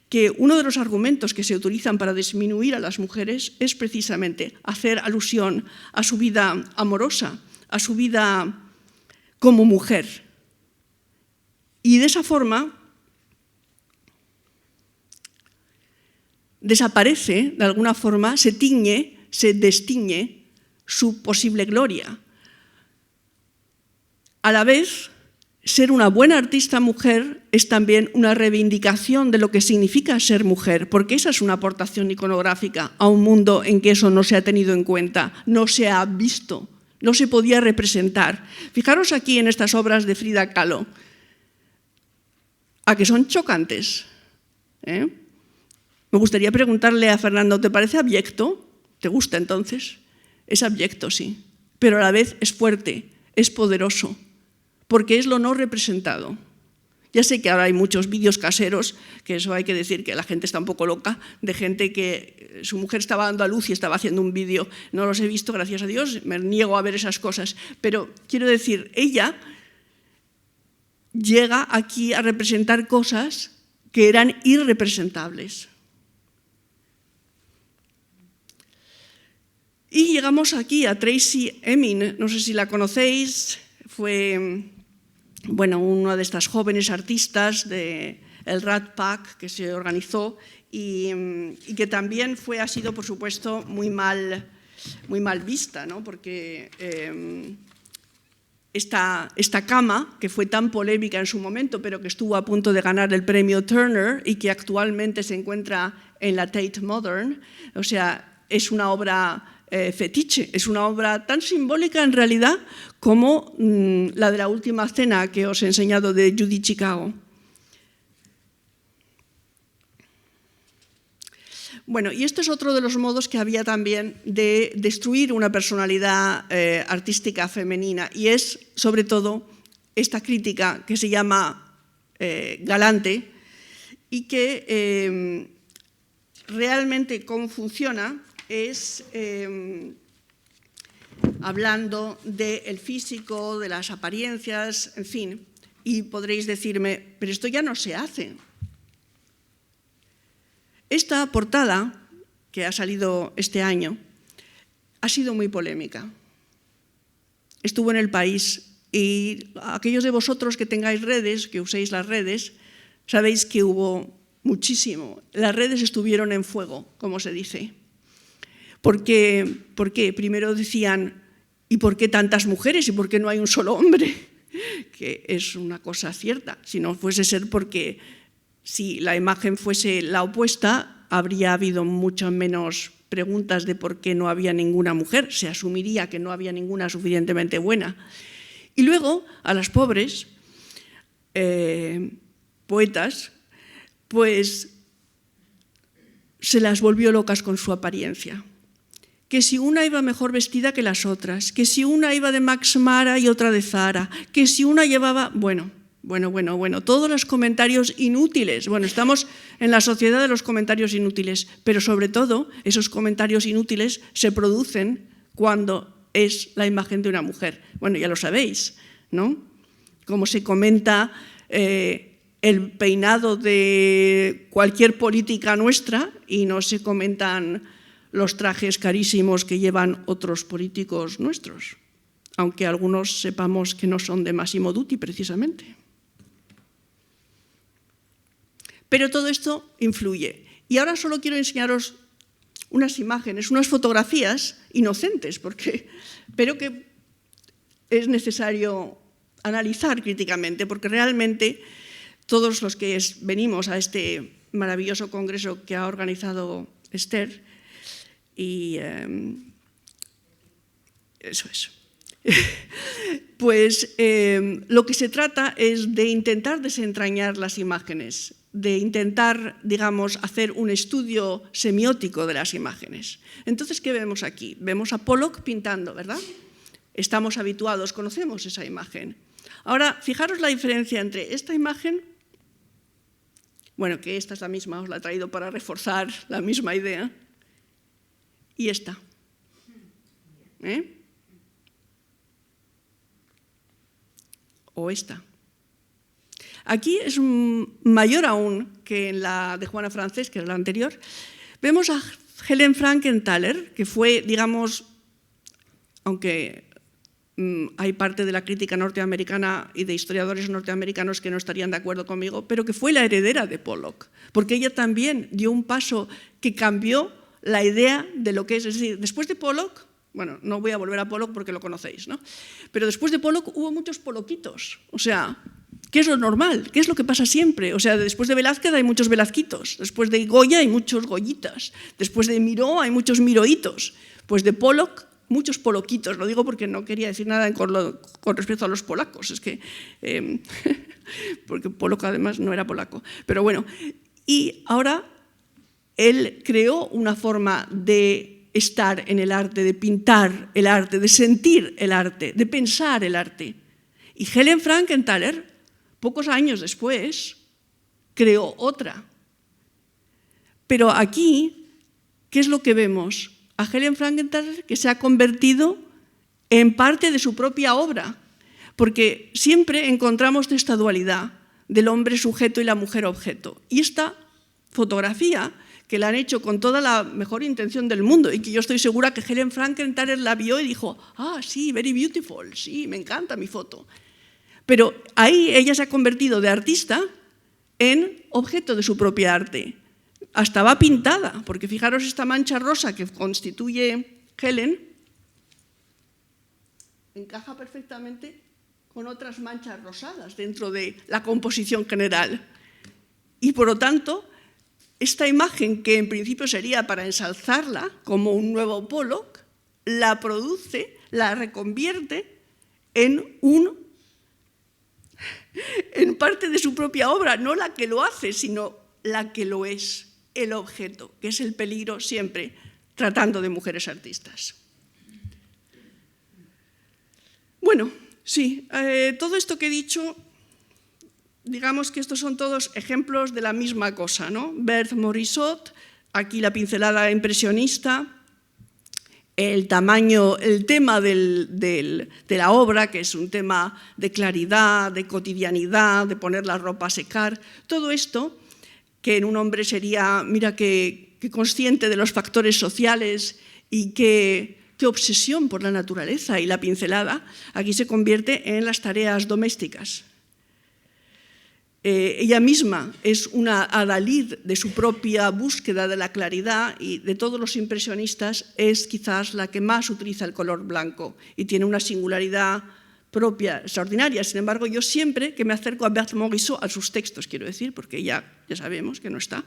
S2: que uno de los argumentos que se utilizan para disminuir a las mujeres es precisamente hacer alusión a su vida amorosa, a su vida como mujer. Y de esa forma desaparece, de alguna forma, se destiñe su posible gloria. A la vez, ser una buena artista mujer es también una reivindicación de lo que significa ser mujer, porque esa es una aportación iconográfica a un mundo en que eso no se ha tenido en cuenta, no se ha visto, no se podía representar. Fijaros aquí en estas obras de Frida Kahlo, a que son chocantes, Me gustaría preguntarle a Fernando, ¿te parece abyecto? ¿Te gusta entonces? Es abyecto, sí, pero a la vez es fuerte, es poderoso, porque es lo no representado. Ya sé que ahora hay muchos vídeos caseros, que eso hay que decir que la gente está un poco loca, de gente que su mujer estaba dando a luz y estaba haciendo un vídeo. No los he visto, gracias a Dios, me niego a ver esas cosas. Pero quiero decir, ella llega aquí a representar cosas que eran irrepresentables. Y llegamos aquí a Tracey Emin, no sé si la conocéis, fue una de estas jóvenes artistas del Rat Pack que se organizó y que también ha sido, por supuesto, muy mal vista, ¿no? Porque esta cama, que fue tan polémica en su momento, pero que estuvo a punto de ganar el premio Turner y que actualmente se encuentra en la Tate Modern, o sea, es una obra fetiche, es una obra tan simbólica en realidad como la de la última cena que os he enseñado de Judy Chicago. Bueno, y este es otro de los modos que había también de destruir una personalidad artística femenina, y es sobre todo esta crítica que se llama galante y que realmente cómo funciona es hablando del físico, de las apariencias, en fin, y podréis decirme, pero esto ya no se hace. Esta portada, que ha salido este año, ha sido muy polémica. Estuvo en El País y aquellos de vosotros que tengáis redes, que uséis las redes, sabéis que hubo muchísimo. Las redes estuvieron en fuego, como se dice. ¿Por qué? Primero decían, ¿y por qué tantas mujeres? ¿Y por qué no hay un solo hombre? Que es una cosa cierta. Si no fuese ser porque si la imagen fuese la opuesta, habría habido mucho menos preguntas de por qué no había ninguna mujer. Se asumiría que no había ninguna suficientemente buena. Y luego, a las pobres poetas, pues se las volvió locas con su apariencia. Que si una iba mejor vestida que las otras, que si una iba de Max Mara y otra de Zara, que si una llevaba... Bueno, todos los comentarios inútiles. Bueno, estamos en la sociedad de los comentarios inútiles, pero sobre todo esos comentarios inútiles se producen cuando es la imagen de una mujer. Bueno, ya lo sabéis, ¿no? Como se comenta el peinado de cualquier política nuestra y no se comentan los trajes carísimos que llevan otros políticos nuestros, aunque algunos sepamos que no son de Massimo Dutti precisamente. Pero todo esto influye. Y ahora solo quiero enseñaros unas imágenes, unas fotografías inocentes, pero que es necesario analizar críticamente, porque realmente todos los que venimos a este maravilloso congreso que ha organizado Esther, y eso es. Pues lo que se trata es de intentar desentrañar las imágenes, de intentar, digamos, hacer un estudio semiótico de las imágenes. Entonces, ¿qué vemos aquí? Vemos a Pollock pintando, ¿verdad? Estamos habituados, conocemos esa imagen. Ahora, fijaros la diferencia entre esta imagen, bueno, que esta es la misma, os la he traído para reforzar la misma idea, y esta. O esta. Aquí es mayor aún que en la de Juana Francés, que era la anterior. Vemos a Helen Frankenthaler, que fue, digamos, aunque hay parte de la crítica norteamericana y de historiadores norteamericanos que no estarían de acuerdo conmigo, pero que fue la heredera de Pollock, porque ella también dio un paso que cambió la idea de lo que es decir, después de Pollock, bueno, no voy a volver a Pollock porque lo conocéis, ¿no? Pero después de Pollock hubo muchos Pollockitos, o sea, ¿qué es lo normal? ¿Qué es lo que pasa siempre? O sea, después de Velázquez hay muchos Velazquitos, después de Goya hay muchos Goyitas, después de Miró hay muchos Miroitos, pues de Pollock muchos Polockitos, lo digo porque no quería decir nada con respecto a los polacos, es que, porque Pollock además no era polaco, pero bueno, y ahora él creó una forma de estar en el arte, de pintar el arte, de sentir el arte, de pensar el arte. Y Helen Frankenthaler, pocos años después, creó otra. Pero aquí, ¿qué es lo que vemos? A Helen Frankenthaler que se ha convertido en parte de su propia obra, porque siempre encontramos esta dualidad del hombre sujeto y la mujer objeto. Y esta fotografía, que la han hecho con toda la mejor intención del mundo y que yo estoy segura que Helen Frankenthaler la vio y dijo, ah, sí, very beautiful, sí, me encanta mi foto. Pero ahí ella se ha convertido de artista en objeto de su propia arte. Hasta va pintada, porque fijaros esta mancha rosa que constituye Helen, encaja perfectamente con otras manchas rosadas dentro de la composición general. Y por lo tanto, esta imagen, que en principio sería para ensalzarla como un nuevo Pollock, la produce, la reconvierte en parte de su propia obra, no la que lo hace, sino la que lo es, el objeto, que es el peligro siempre tratando de mujeres artistas. Bueno, sí, todo esto que he dicho, digamos que estos son todos ejemplos de la misma cosa, ¿no? Berthe Morisot, aquí la pincelada impresionista, el tamaño, el tema de la obra, que es un tema de claridad, de cotidianidad, de poner la ropa a secar, todo esto que en un hombre sería, mira qué consciente de los factores sociales y qué obsesión por la naturaleza y la pincelada, aquí se convierte en las tareas domésticas. Ella misma es una adalid de su propia búsqueda de la claridad y de todos los impresionistas es quizás la que más utiliza el color blanco y tiene una singularidad propia, extraordinaria. Sin embargo, yo siempre que me acerco a Berthe Morisot, a sus textos, quiero decir, porque ya sabemos que no está,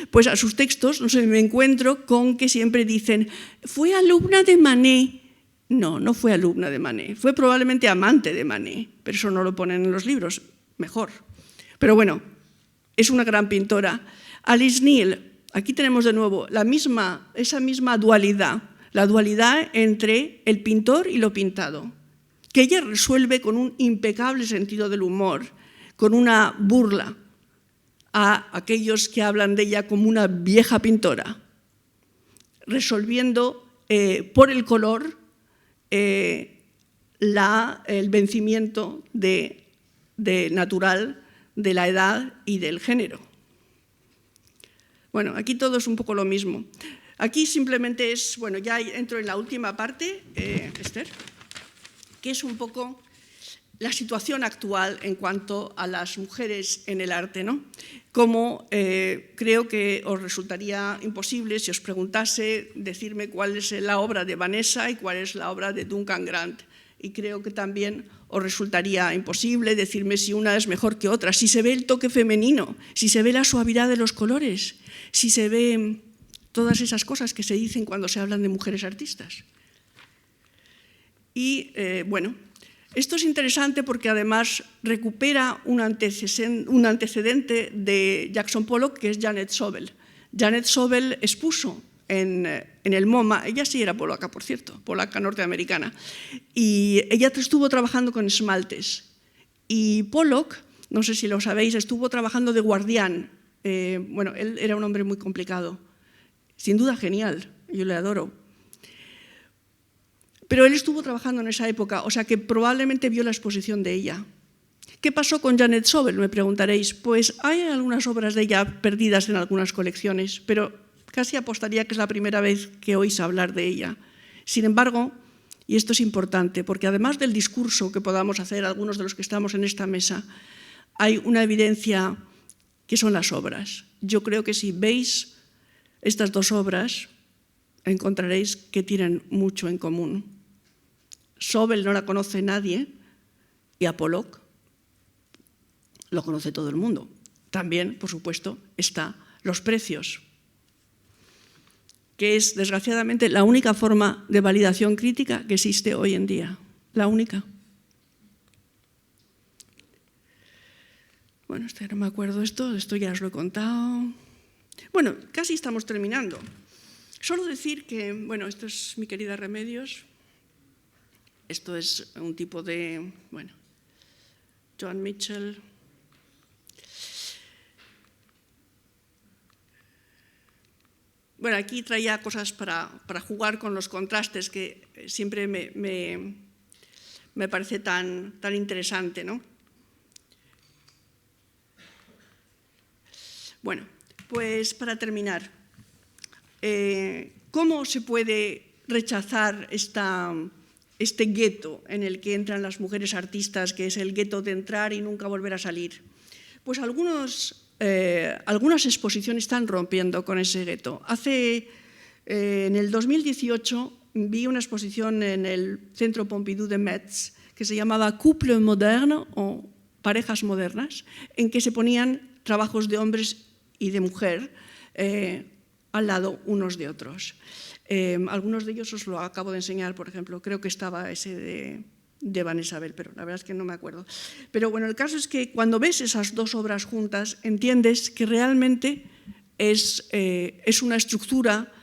S2: pues a sus textos, no sé, me encuentro con que siempre dicen, ¿fue alumna de Manet? No, no fue alumna de Manet, fue probablemente amante de Manet, pero eso no lo ponen en los libros, mejor. Pero bueno, es una gran pintora. Alice Neel, aquí tenemos de nuevo esa misma dualidad, la dualidad entre el pintor y lo pintado, que ella resuelve con un impecable sentido del humor, con una burla a aquellos que hablan de ella como una vieja pintora, resolviendo por el color el vencimiento natural de la edad y del género. Bueno, aquí todo es un poco lo mismo. Aquí simplemente es, bueno, ya entro en la última parte, Esther, que es un poco la situación actual en cuanto a las mujeres en el arte, ¿no? Como creo que os resultaría imposible si os preguntase decirme cuál es la obra de Vanessa y cuál es la obra de Duncan Grant. Y creo que también os resultaría imposible decirme si una es mejor que otra, si se ve el toque femenino, si se ve la suavidad de los colores, si se ve todas esas cosas que se dicen cuando se hablan de mujeres artistas. Y bueno, esto es interesante porque además recupera un antecedente de Jackson Pollock, que es Janet Sobel. Janet Sobel expuso en el MoMA, ella sí era polaca, por cierto, polaca norteamericana, y ella estuvo trabajando con esmaltes. Y Pollock, no sé si lo sabéis, estuvo trabajando de guardián. Bueno, él era un hombre muy complicado, sin duda genial, yo le adoro. Pero él estuvo trabajando en esa época, o sea que probablemente vio la exposición de ella. ¿Qué pasó con Janet Sobel? Me preguntaréis. Pues hay algunas obras de ella perdidas en algunas colecciones, pero casi apostaría que es la primera vez que oís hablar de ella. Sin embargo, y esto es importante, porque además del discurso que podamos hacer algunos de los que estamos en esta mesa, hay una evidencia que son las obras. Yo creo que si veis estas dos obras, encontraréis que tienen mucho en común. Sobel no la conoce nadie y a Pollock lo conoce todo el mundo. También, por supuesto, está Los precios, que es, desgraciadamente, la única forma de validación crítica que existe hoy en día. La única. Bueno, no me acuerdo esto ya os lo he contado. Bueno, casi estamos terminando. Solo decir que, bueno, esto es mi querida Remedios. Esto es un tipo de, bueno, Joan Mitchell. Bueno, aquí traía cosas para jugar con los contrastes que siempre me parece tan interesante, ¿no? Bueno, pues para terminar, ¿cómo se puede rechazar este gueto en el que entran las mujeres artistas, que es el gueto de entrar y nunca volver a salir? Pues algunas exposiciones están rompiendo con ese gueto. En el 2018 vi una exposición en el Centro Pompidou de Metz que se llamaba Couple moderne o parejas modernas, en que se ponían trabajos de hombres y de mujer al lado unos de otros. Algunos de ellos os lo acabo de enseñar, por ejemplo, creo que estaba ese de Vanessa Bell, pero la verdad es que no me acuerdo. Pero bueno, el caso es que cuando ves esas dos obras juntas, entiendes que realmente es una estructura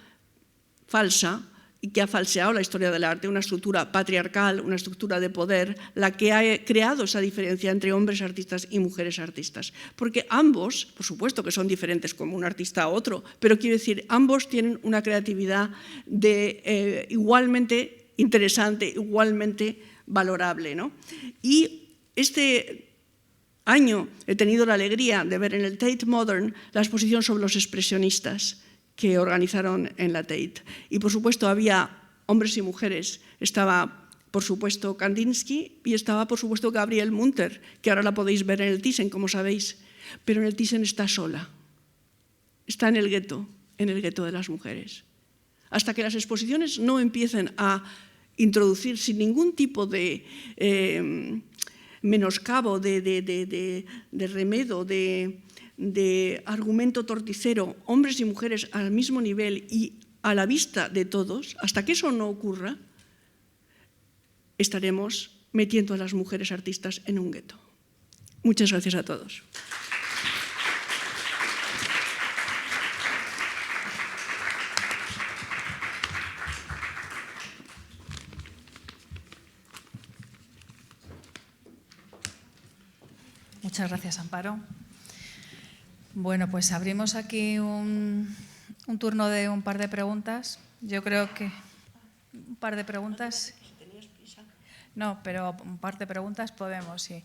S2: falsa y que ha falseado la historia del arte, una estructura patriarcal, una estructura de poder, la que ha creado esa diferencia entre hombres artistas y mujeres artistas. Porque ambos, por supuesto que son diferentes como un artista a otro, pero quiero decir, ambos tienen una creatividad igualmente interesante, igualmente valorable, ¿no? Y este año he tenido la alegría de ver en el Tate Modern la exposición sobre los expresionistas que organizaron en la Tate. Y por supuesto había hombres y mujeres. Estaba, por supuesto, Kandinsky y estaba, por supuesto, Gabrielle Munter, que ahora la podéis ver en el Thyssen, como sabéis. Pero en el Thyssen está sola. Está en el gueto de las mujeres. Hasta que las exposiciones no empiecen a introducir sin ningún tipo de menoscabo, de remedo, de argumento torticero, hombres y mujeres al mismo nivel y a la vista de todos, hasta que eso no ocurra, estaremos metiendo a las mujeres artistas en un gueto. Muchas gracias a todos.
S1: Muchas gracias, Amparo. Bueno, pues abrimos aquí un turno de un par de preguntas. Yo creo que un par de preguntas.
S2: ¿Tenías prisa?
S1: No, pero un par de preguntas podemos, sí.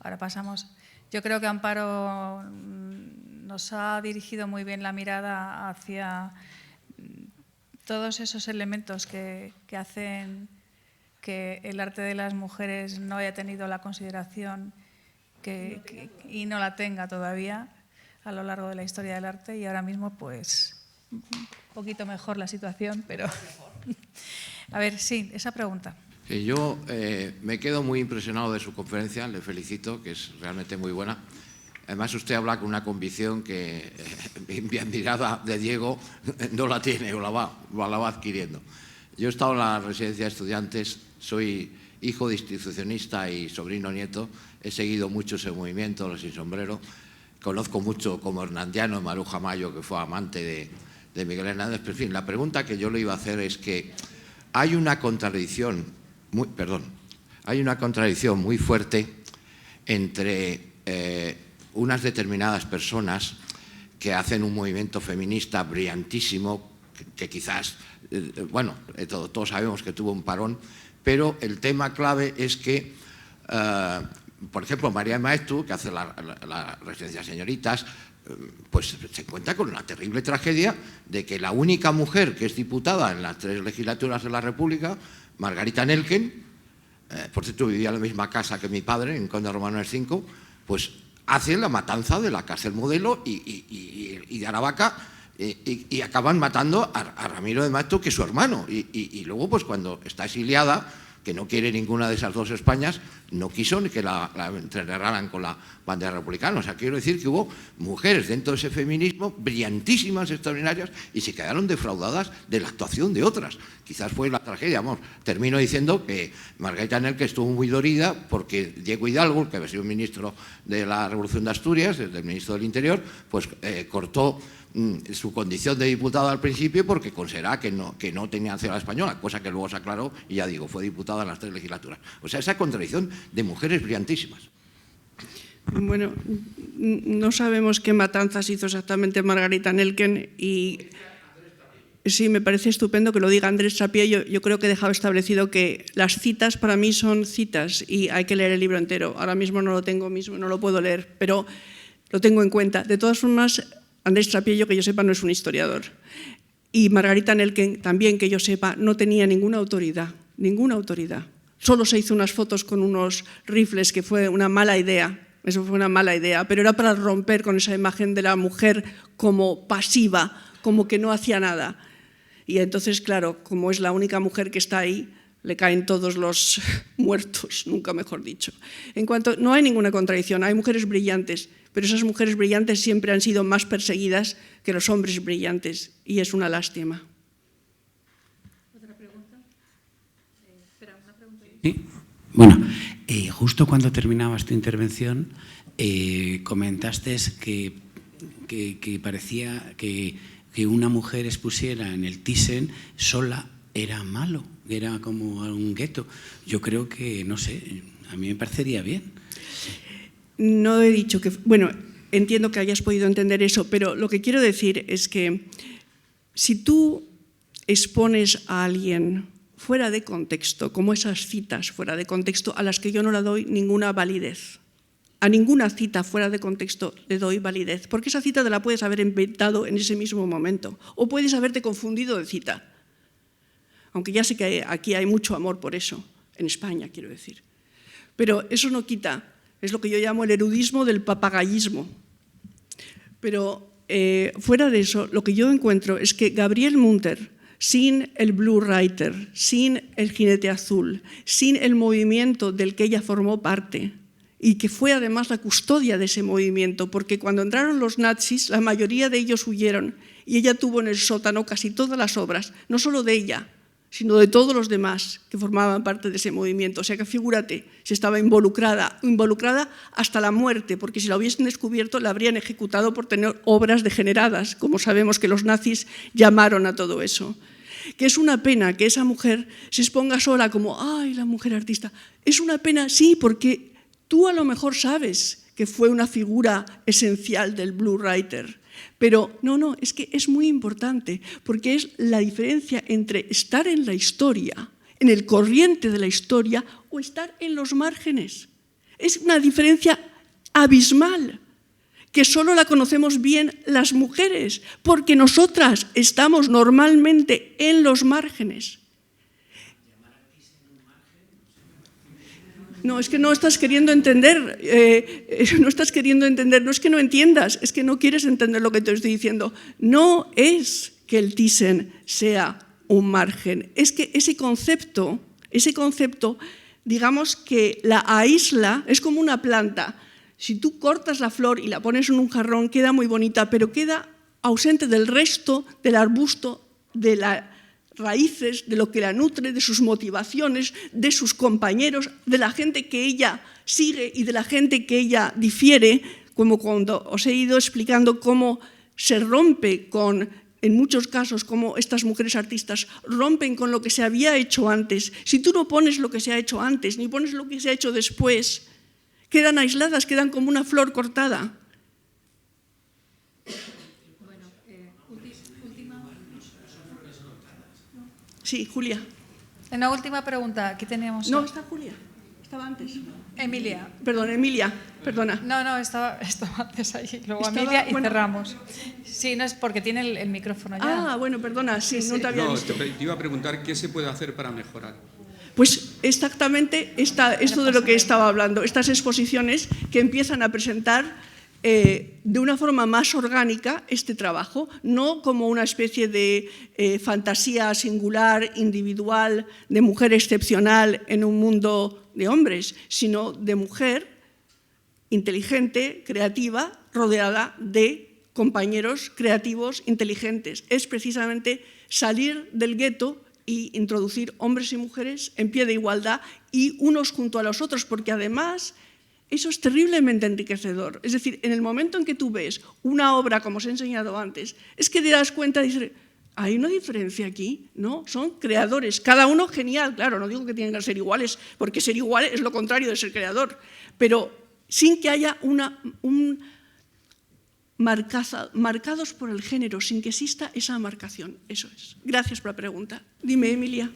S1: Ahora pasamos. Yo creo que Amparo nos ha dirigido muy bien la mirada hacia todos esos elementos que hacen que el arte de las mujeres no haya tenido la consideración y no la tenga todavía a lo largo de la historia del arte, y ahora mismo pues un poquito mejor la situación, pero a ver, sí, esa pregunta.
S3: Yo me quedo muy impresionado de su conferencia, le felicito, que es realmente muy buena. Además, usted habla con una convicción que mi mirada de Diego no la tiene o la va adquiriendo. Yo he estado en la residencia de estudiantes, soy hijo de institucionista y sobrino nieto, he seguido mucho ese movimiento, los sin sombrero, conozco mucho como hernandiano, Maruja Mayo, que fue amante de Miguel Hernández, pero en fin, la pregunta que yo le iba a hacer es que hay una contradicción muy fuerte entre unas determinadas personas que hacen un movimiento feminista brillantísimo, que quizás, bueno, todos sabemos que tuvo un parón, pero el tema clave es que, por ejemplo, María Maeztu, que hace la residencia de señoritas, pues se encuentra con una terrible tragedia de que la única mujer que es diputada en las 3 legislaturas de la República, Margarita Nelken, por cierto vivía en la misma casa que mi padre, en Conde Romano 5, pues hace la matanza de la cárcel Modelo y de Aravaca, y acaban matando a Ramiro de Maeztu, que es su hermano, y luego pues cuando está exiliada, que no quiere ninguna de esas dos Españas, no quiso ni que la enterraran con la bandera republicana. O sea, quiero decir que hubo mujeres dentro de ese feminismo brillantísimas, extraordinarias, y se quedaron defraudadas de la actuación de otras. Quizás fue la tragedia. Vamos, termino diciendo que Margarita Nelken estuvo muy dolida porque Diego Hidalgo, que había sido ministro de la Revolución de Asturias, el ministro del Interior, pues cortó su condición de diputado al principio porque consideraba que no tenía nacionalidad española, cosa que luego se aclaró y ya digo, fue diputada en las 3 legislaturas. O sea, esa contradicción de mujeres brillantísimas.
S2: Bueno, no sabemos qué matanzas hizo exactamente Margarita Nelken y sí, me parece estupendo que lo diga Andrés Trappier. Yo creo que he dejado establecido que las citas para mí son citas y hay que leer el libro entero. Ahora mismo no lo tengo mismo, no lo puedo leer, pero lo tengo en cuenta. De todas formas, Andrés Trappier, que yo sepa, no es un historiador. Y Margarita Nelken, también que yo sepa, no tenía ninguna autoridad. Solo se hizo unas fotos con unos rifles, que fue una mala idea. Eso fue una mala idea, pero era para romper con esa imagen de la mujer como pasiva, como que no hacía nada. Y entonces, claro, como es la única mujer que está ahí, le caen todos los muertos, nunca mejor dicho. No hay ninguna contradicción, hay mujeres brillantes, pero esas mujeres brillantes siempre han sido más perseguidas que los hombres brillantes, y es una lástima.
S1: ¿Otra pregunta? Espera, una pregunta.
S4: Sí. Bueno, justo cuando terminabas tu intervención, comentaste que parecía que una mujer expusiera en el Thyssen sola era malo, era como un gueto. Yo creo que, no sé, a mí me parecería bien.
S2: No he dicho que... Bueno, entiendo que hayas podido entender eso, pero lo que quiero decir es que si tú expones a alguien fuera de contexto, como esas citas fuera de contexto, a las que yo no le doy ninguna validez, a ninguna cita fuera de contexto le doy validez, porque esa cita te la puedes haber inventado en ese mismo momento, o puedes haberte confundido de cita. Aunque ya sé que aquí hay mucho amor por eso, en España quiero decir. Pero eso no quita, es lo que yo llamo el erudismo del papagayismo. Pero fuera de eso, lo que yo encuentro es que Gabriel Munter, sin el Blue Rider, sin el Jinete Azul, sin el movimiento del que ella formó parte, y que fue además la custodia de ese movimiento, porque cuando entraron los nazis, la mayoría de ellos huyeron, y ella tuvo en el sótano casi todas las obras, no solo de ella, sino de todos los demás que formaban parte de ese movimiento. O sea que figúrate, si estaba involucrada hasta la muerte, porque si la hubiesen descubierto la habrían ejecutado por tener obras degeneradas, como sabemos que los nazis llamaron a todo eso. Que es una pena que esa mujer se exponga sola como, ¡ay, la mujer artista! Es una pena, sí, porque Tú a lo mejor sabes que fue una figura esencial del Blue Writer, pero no, es que es muy importante, porque es la diferencia entre estar en la historia, en el corriente de la historia, o estar en los márgenes. Es una diferencia abismal, que solo la conocemos bien las mujeres, porque nosotras estamos normalmente en los márgenes. No, es que no estás queriendo entender, no es que no entiendas, es que no quieres entender lo que te estoy diciendo. No es que el Thyssen sea un margen, es que ese concepto, digamos que la aísla, es como una planta. Si tú cortas la flor y la pones en un jarrón, queda muy bonita, pero queda ausente del resto del arbusto, de las raíces, de lo que la nutre, de sus motivaciones, de sus compañeros, de la gente que ella sigue y de la gente que ella difiere, como cuando os he ido explicando cómo se rompe con, en muchos casos, cómo estas mujeres artistas rompen con lo que se había hecho antes. Si tú no pones lo que se ha hecho antes, ni pones lo que se ha hecho después, quedan aisladas, quedan como una flor cortada.
S1: Bueno, última.
S2: Sí, Julia.
S1: Una última pregunta. Aquí teníamos.
S2: No, está Julia. Estaba antes.
S1: Emilia.
S2: Perdón, Emilia, perdona.
S1: No, estaba antes allí. Luego
S2: Estaba,
S1: Emilia y
S2: bueno.
S1: cerramos. Sí, no es porque tiene el micrófono ya.
S2: Ah, bueno, perdona, sí, no te había
S5: No,
S2: visto.
S5: te iba a preguntar qué se puede hacer para mejorar.
S2: Pues exactamente esto de lo que estaba hablando, estas exposiciones que empiezan a presentar de una forma más orgánica este trabajo, no como una especie de fantasía singular, individual, de mujer excepcional en un mundo de hombres, sino de mujer inteligente, creativa, rodeada de compañeros creativos, inteligentes. Es precisamente salir del gueto y introducir hombres y mujeres en pie de igualdad y unos junto a los otros, porque además eso es terriblemente enriquecedor. Es decir, en el momento en que tú ves una obra, como os he enseñado antes, es que te das cuenta y dices, ¿hay una diferencia aquí? No, son creadores, cada uno genial, claro, no digo que tienen que ser iguales, porque ser igual es lo contrario de ser creador, pero sin que haya marcados por el género, sin que exista esa marcación. Eso es. Gracias por la pregunta. Dime, Emilia.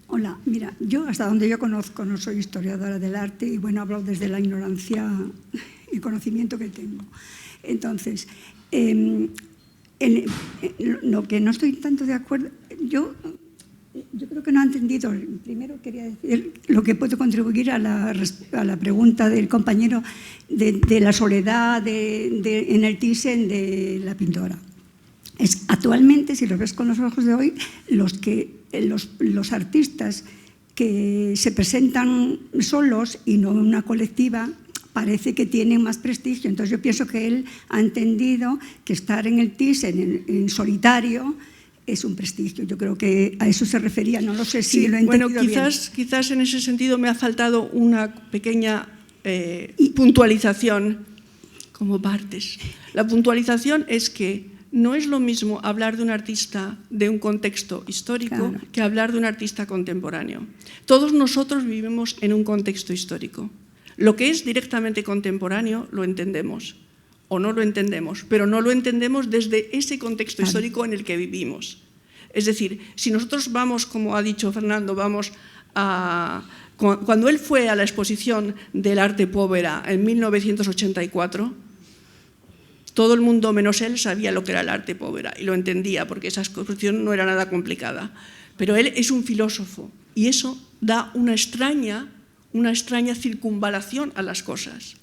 S6: Hola, mira, yo hasta donde yo conozco no soy historiadora del arte y bueno, hablo desde la ignorancia y conocimiento que tengo. Entonces, lo que no estoy tanto de acuerdo, yo creo que no ha entendido. Primero quería decir lo que puedo contribuir a la pregunta del compañero de la soledad en el Thyssen de la pintora. Actualmente, si lo ves con los ojos de hoy, los artistas que se presentan solos y no en una colectiva parece que tienen más prestigio. Entonces yo pienso que él ha entendido que estar en el Thyssen en solitario es un prestigio. Yo creo que a eso se refería, no lo sé si lo he entendido bien.
S2: Quizás en ese sentido me ha faltado una pequeña puntualización como partes. La puntualización es que no es lo mismo hablar de un artista de un contexto histórico que hablar de un artista contemporáneo. Todos nosotros vivimos en un contexto histórico. Lo que es directamente contemporáneo lo entendemos o no lo entendemos, pero no lo entendemos desde ese contexto histórico en el que vivimos. Es decir, si nosotros vamos, como ha dicho Fernando, cuando él fue a la exposición del arte Povera en 1984, todo el mundo menos él sabía lo que era el arte Povera y lo entendía porque esa exposición no era nada complicada. Pero él es un filósofo y eso da una extraña circunvalación a las cosas.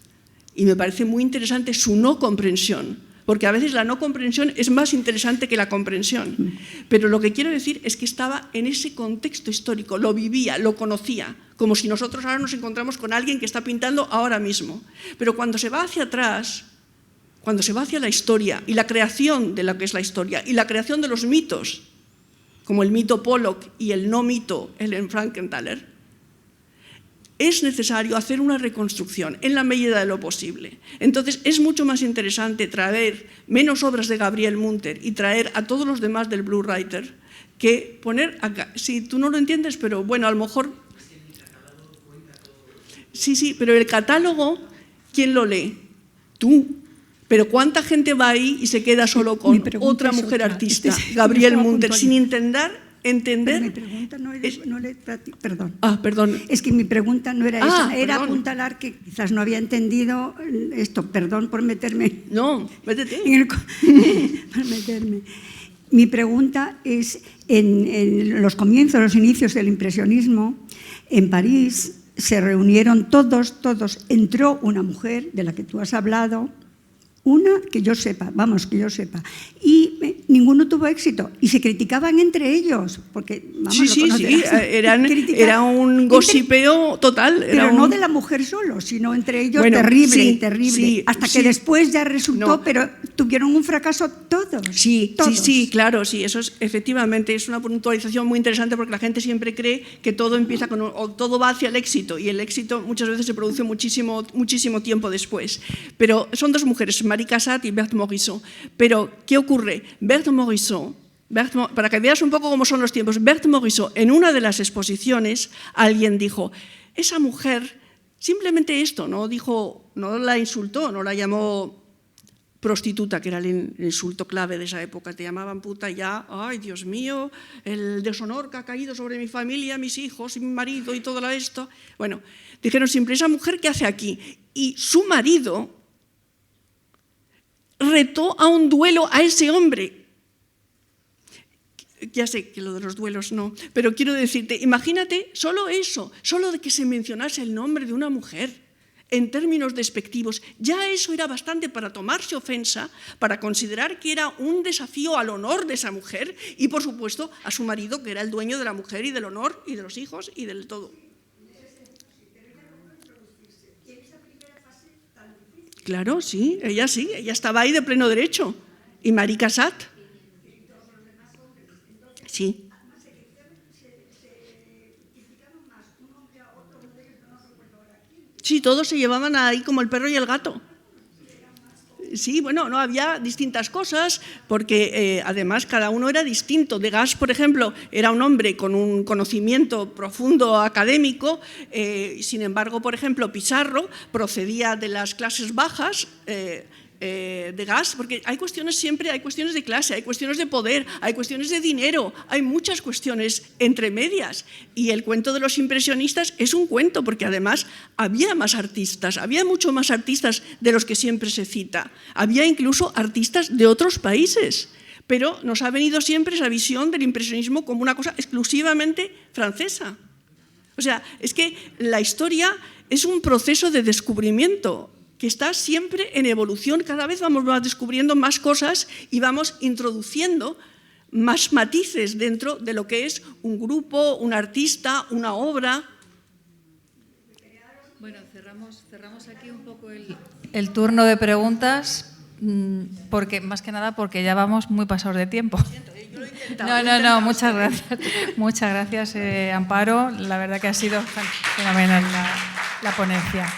S2: Y me parece muy interesante su no comprensión, porque a veces la no comprensión es más interesante que la comprensión. Pero lo que quiero decir es que estaba en ese contexto histórico, lo vivía, lo conocía, como si nosotros ahora nos encontramos con alguien que está pintando ahora mismo. Pero cuando se va hacia atrás, cuando se va hacia la historia y la creación de lo que es la historia y la creación de los mitos, como el mito Pollock y el no mito Ellen Frankenthaler, es necesario hacer una reconstrucción en la medida de lo posible. Entonces es mucho más interesante traer menos obras de Gabriel Munter y traer a todos los demás del Blue Writer que poner acá. Si tú no lo entiendes, pero bueno, a lo mejor... Sí, pero el catálogo, ¿quién lo lee? Tú. Pero ¿cuánta gente va ahí y se queda solo con otra mujer artista, Gabriel Munter, sin entender?
S6: Pero mi pregunta perdón.
S2: Perdón.
S6: Es que mi pregunta no era esa, era
S2: perdón.
S6: apuntalar que quizás no había entendido esto. Perdón por meterme.
S2: No, métete.
S6: Por meterme. Mi pregunta es, en los comienzos, los inicios del impresionismo, en París se reunieron todos, entró una mujer de la que tú has hablado, una que yo sepa, y ninguno tuvo éxito, y se criticaban entre ellos, porque
S2: era un gossipeo total.
S6: Pero no de la mujer solo, sino entre ellos, terrible, hasta que después ya resultó, pero tuvieron un fracaso todos.
S2: Sí, claro, eso es, efectivamente, es una puntualización muy interesante, porque la gente siempre cree que todo empieza o todo va hacia el éxito, y el éxito muchas veces se produce muchísimo tiempo después. Pero son dos mujeres, Marie Cassatt y Berthe Morisot. Pero, ¿qué ocurre? Berthe Morisot, para que veas un poco cómo son los tiempos, Berthe Morisot, en una de las exposiciones, alguien dijo, esa mujer, simplemente esto, no la insultó, no la llamó prostituta, que era el insulto clave de esa época, te llamaban puta ya, ay, Dios mío, el deshonor que ha caído sobre mi familia, mis hijos y mi marido y todo esto. Bueno, dijeron siempre, esa mujer, ¿qué hace aquí? Y su marido retó a un duelo a ese hombre. Ya sé que lo de los duelos no, pero quiero decirte, imagínate solo eso, solo de que se mencionase el nombre de una mujer en términos despectivos, ya eso era bastante para tomarse ofensa, para considerar que era un desafío al honor de esa mujer y, por supuesto, a su marido, que era el dueño de la mujer y del honor y de los hijos y del todo. Claro, sí, ella estaba ahí de pleno derecho. ¿Y Marie Cassatt? Sí. Sí, todos se llevaban ahí como el perro y el gato. Sí, bueno, no había distintas cosas, porque además cada uno era distinto. Degas, por ejemplo, era un hombre con un conocimiento profundo académico, sin embargo, por ejemplo, Pissarro procedía de las clases bajas, Degas, porque hay cuestiones de clase, hay cuestiones de poder, hay cuestiones de dinero, hay muchas cuestiones entre medias, y el cuento de los impresionistas es un cuento, porque además había mucho más artistas de los que siempre se cita, había incluso artistas de otros países, pero nos ha venido siempre esa visión del impresionismo como una cosa exclusivamente francesa. O sea, es que la historia es un proceso de descubrimiento que está siempre en evolución, cada vez vamos descubriendo más cosas y vamos introduciendo más matices dentro de lo que es un grupo, un artista, una obra.
S1: Bueno, cerramos aquí un poco el turno de preguntas, porque más que nada porque ya vamos muy pasados de tiempo. No, muchas gracias. Muchas gracias, Amparo. La verdad que ha sido fenomenal la ponencia.